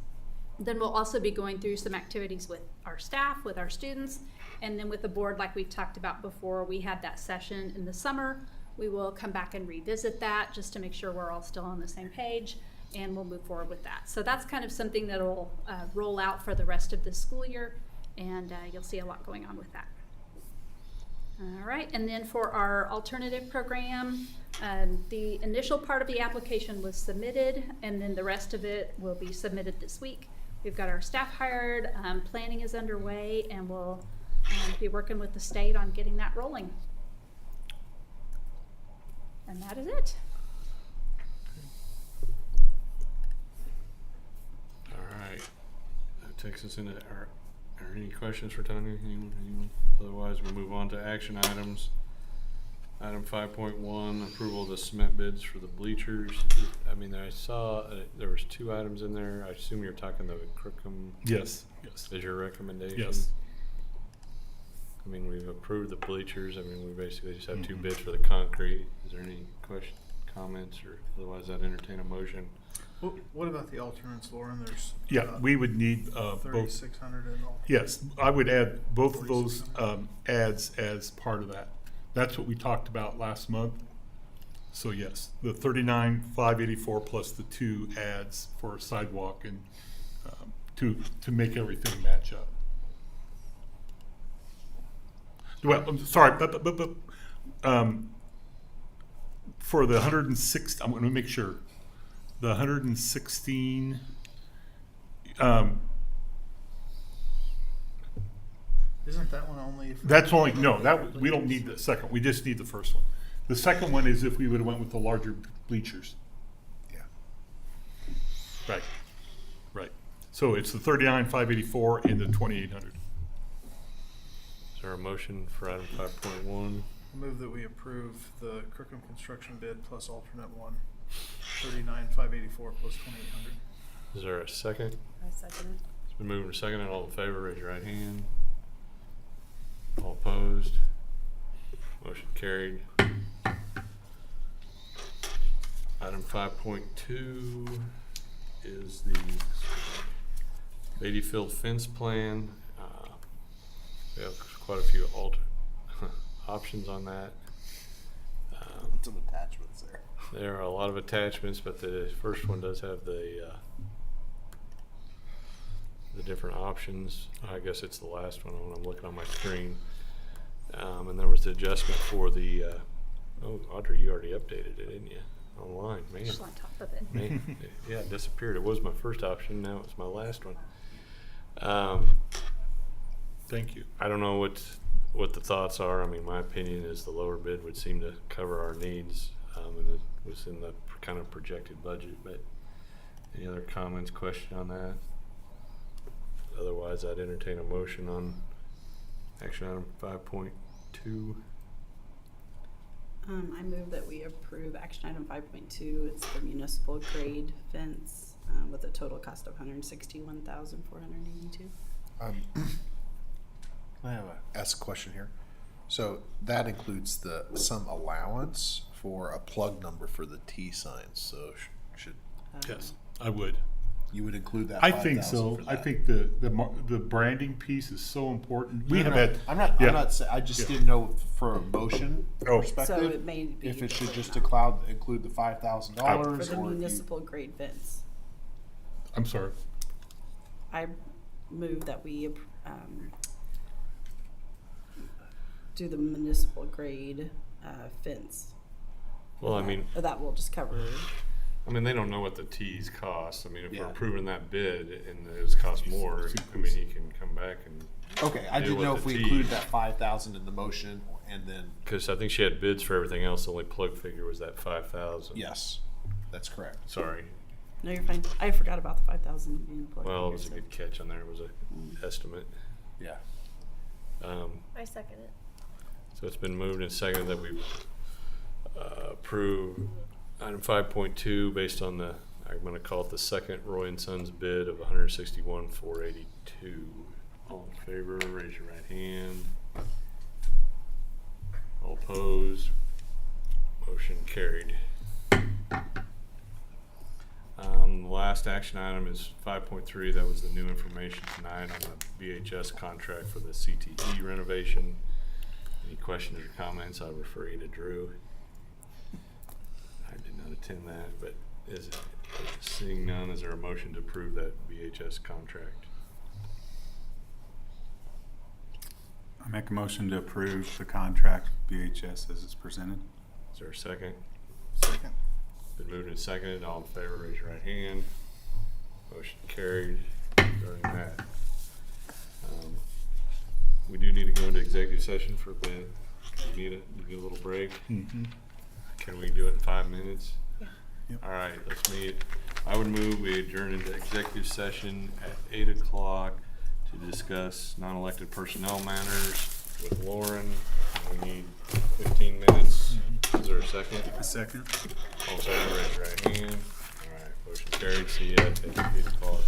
Then we'll also be going through some activities with our staff, with our students, and then with the board, like we've talked about before. We had that session in the summer. We will come back and revisit that just to make sure we're all still on the same page, and we'll move forward with that. So that's kind of something that'll roll out for the rest of this school year, and you'll see a lot going on with that. All right, and then for our alternative program, the initial part of the application was submitted, and then the rest of it will be submitted this week. We've got our staff hired, planning is underway, and we'll be working with the state on getting that rolling. And that is it. All right. That takes us into are any questions for Tanya? Anyone? Otherwise, we'll move on to action items. Item 5.1, approval of the cement bids for the bleachers. I mean, I saw there was 2 items in there. I assume you're talking the Crookham. Yes. Is your recommendation? Yes. I mean, we've approved the bleachers. I mean, we basically just have 2 bids for the concrete. Is there any comments, or otherwise I'd entertain a motion? What about the alternates, Lauren? There's We would need both. 3,600 in all. Yes, I would add both of those ads as part of that. That's what we talked about last month. So yes, the 39,584 plus the 2 ads for sidewalk and to make everything match up. Well, I'm sorry, but for the 106, I'm going to make sure the 116. Isn't that one only? That's only, no, we don't need the second, we just need the first one. The second one is if we would have went with the larger bleachers. Yeah. Right. So it's the 39,584 and the 2,800. Is there a motion for item 5.1? Move that we approve the Crookham construction bid plus alternate 1, 39,584 plus 2,800. Is there a second? I second it. It's been moved and seconded. All in favor, raise your right hand. All opposed? Motion carried. Item 5.2 is the Beatty Field fence plan. We have quite a few options on that. Some attachments there. There are a lot of attachments, but the first one does have the different options. I guess it's the last one when I'm looking on my screen. And there was the adjustment for the, oh, Audrey, you already updated it, didn't you? Online, man. Just on top of it. Man, yeah, it disappeared. It was my first option, now it's my last one. Thank you. I don't know what the thoughts are. I mean, my opinion is the lower bid would seem to cover our needs, and it was in the kind of projected budget, but any other comments, question on that? Otherwise, I'd entertain a motion on action item 5.2. I move that we approve action item 5.2. It's the municipal grade fence with a total cost of $161,482. I have ask a question here. So that includes some allowance for a plug number for the T signs. So should Yes, I would. you would include that? I think 5,000 so. for I that? think the branding piece is so important. We have had. I'm not. Yeah. I'm not. I just didn't know for a motion Oh. perspective So it may be if it should just for include the $5,000 the or if you, municipal grade fence. I'm sorry. I move that we do the municipal grade fence Well, I mean, Or that will just cover. they don't know what the tees cost. I mean, if we're Yeah. approving that bid and it's cost more, I mean, he can come back and, Okay, I Deal didn't with know the if we T. included that 5,000 in the motion and then, because I think she had bids for everything else. The only plug figure was that 5,000. yes, that's correct. Sorry. No, you're fine. I forgot about the 5,000 being plugged. Well, it in was a here, good catch on there. It was a estimate. Yeah. I second it. So it's been moved and seconded that we approve item 5.2 based on the, I'm going to call it the second Roy and Sons bid of 161,482. All in favor, raise your right hand. All opposed, motion carried. Last action item is 5.3. That was the new information tonight on the VHS contract for the CTE renovation. Any questions or comments, I'll refer you to Drew. I did not attend that, but seeing none, is there a motion to approve that VHS contract? I make a motion to approve the contract VHS as it's presented. Is there a second? Second. Been moved and seconded. All in favor, raise your right hand. Motion carried regarding that. We do need to go into executive session for a bit. We need a little break. Mm-hmm. Can we do it in 5 minutes? Yep. All right, let's meet. I would move we adjourn into executive session at 8 o'clock to discuss non-elected personnel matters with Lauren. We need 15 minutes. Is there a second? A second. All in favor, raise your right hand. All right, motion carried. See you at 8 o'clock.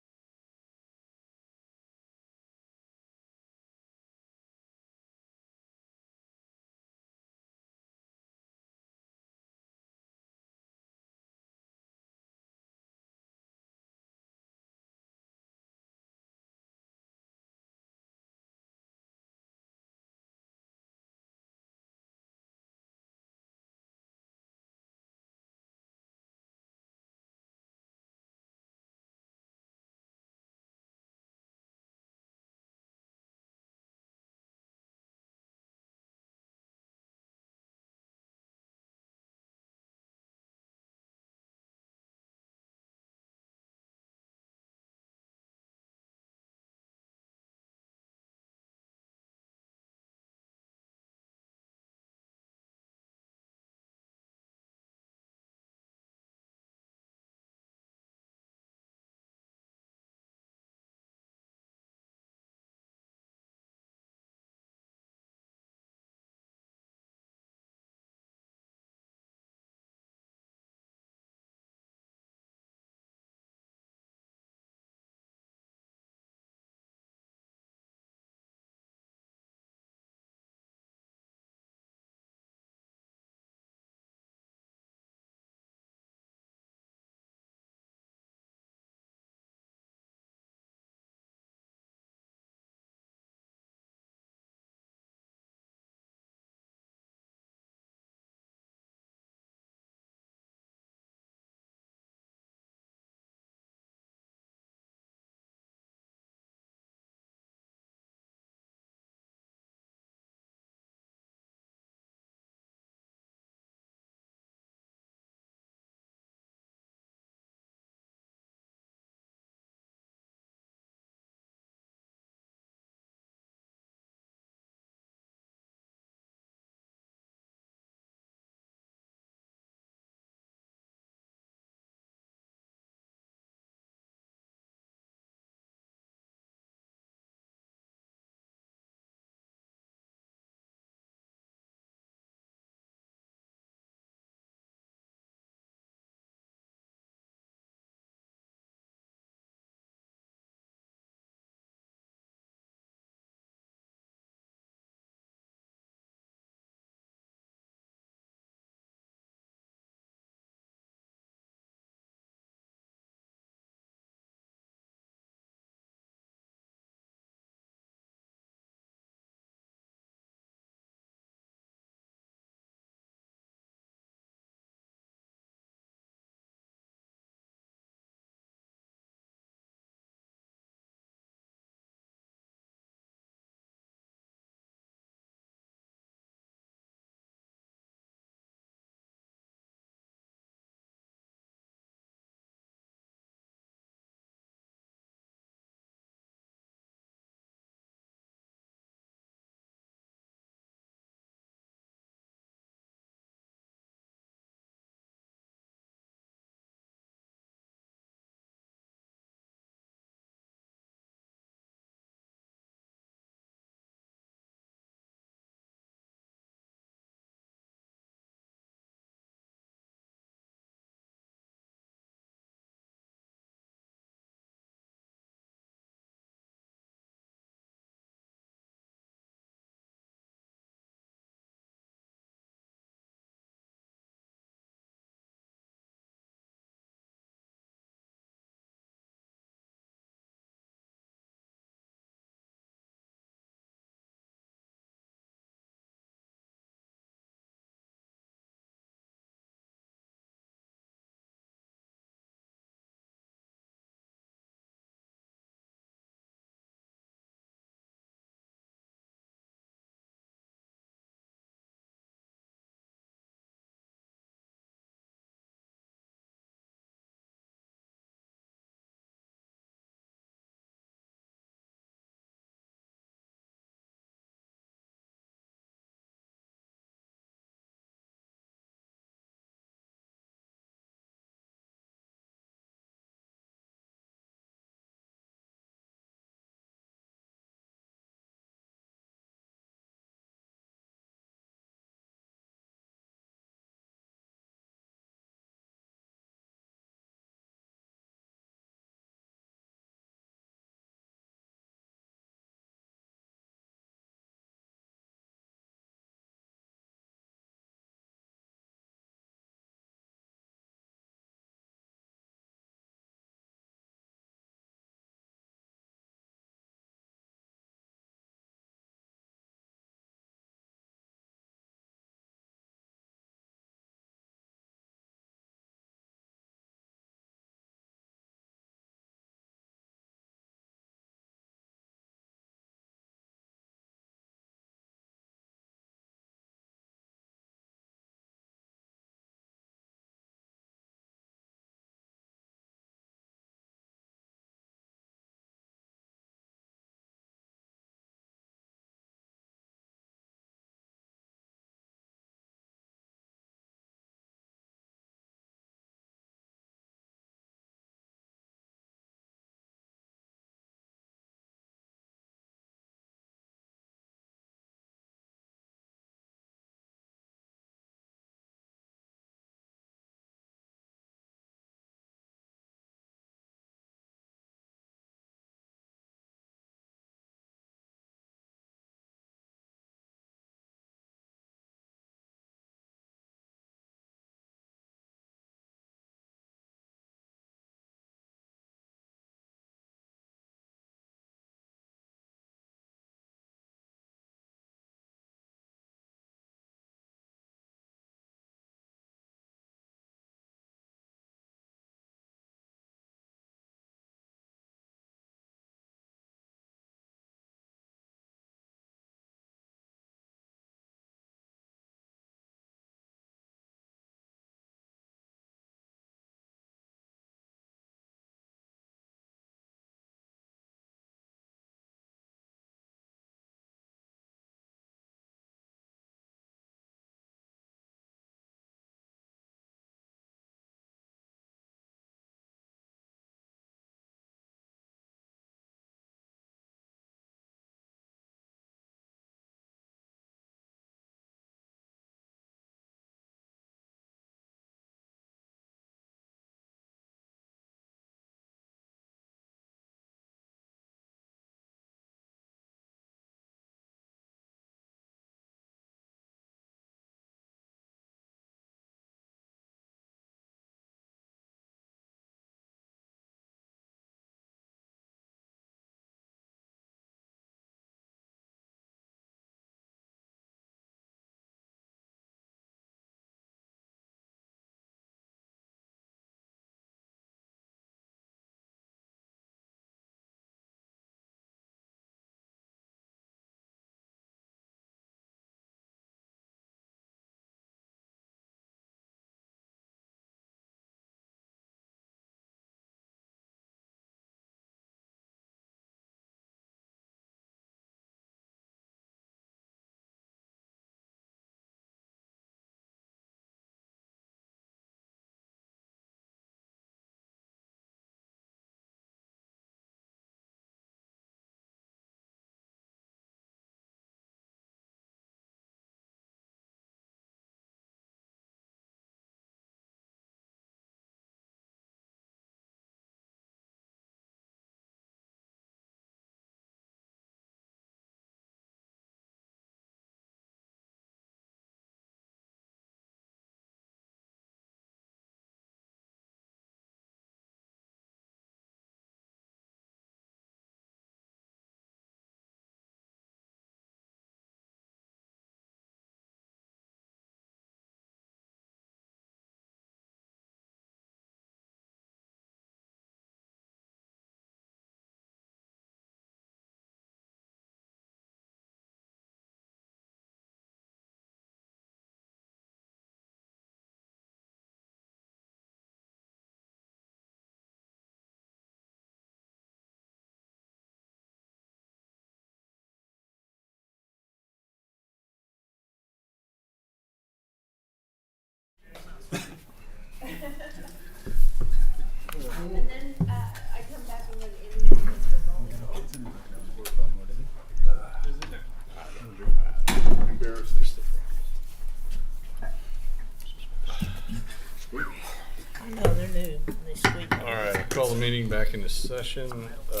No, they're new. They squeak. All right, I call the meeting back into session. There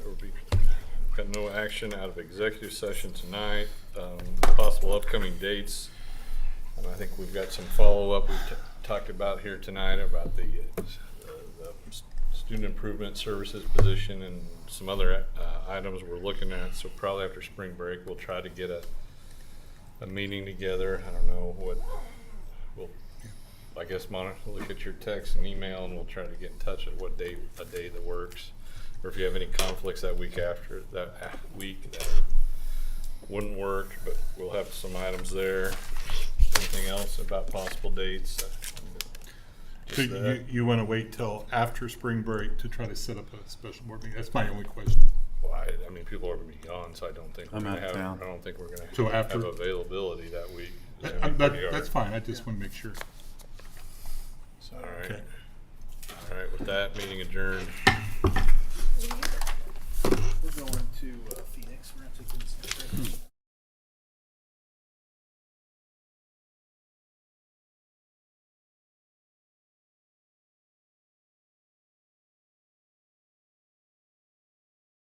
will be, got no action out of executive session tonight. Possible upcoming dates. And I think we've got some follow-up we've talked about here tonight about the student improvement services position and some other items we're looking at. So probably after spring break, we'll try to get a meeting together. I don't know what, we'll, I guess, Monica, look at your text and email, and we'll try to get in touch at what day, a day that works. Or if you have any conflicts that week after, that week that wouldn't work, but we'll have some items there. Anything else about possible dates? So Just that. you want to wait till after spring break to try to set up a special board meeting? That's my only question. Well, I mean, people are gonna be gone, so I don't think we're I'm gonna out of have, town. I don't think we're gonna So after- have availability that week. It's gonna be pretty hard. That's fine, I just want to make sure. All right. Okay. All right, with that, meeting adjourned. Will you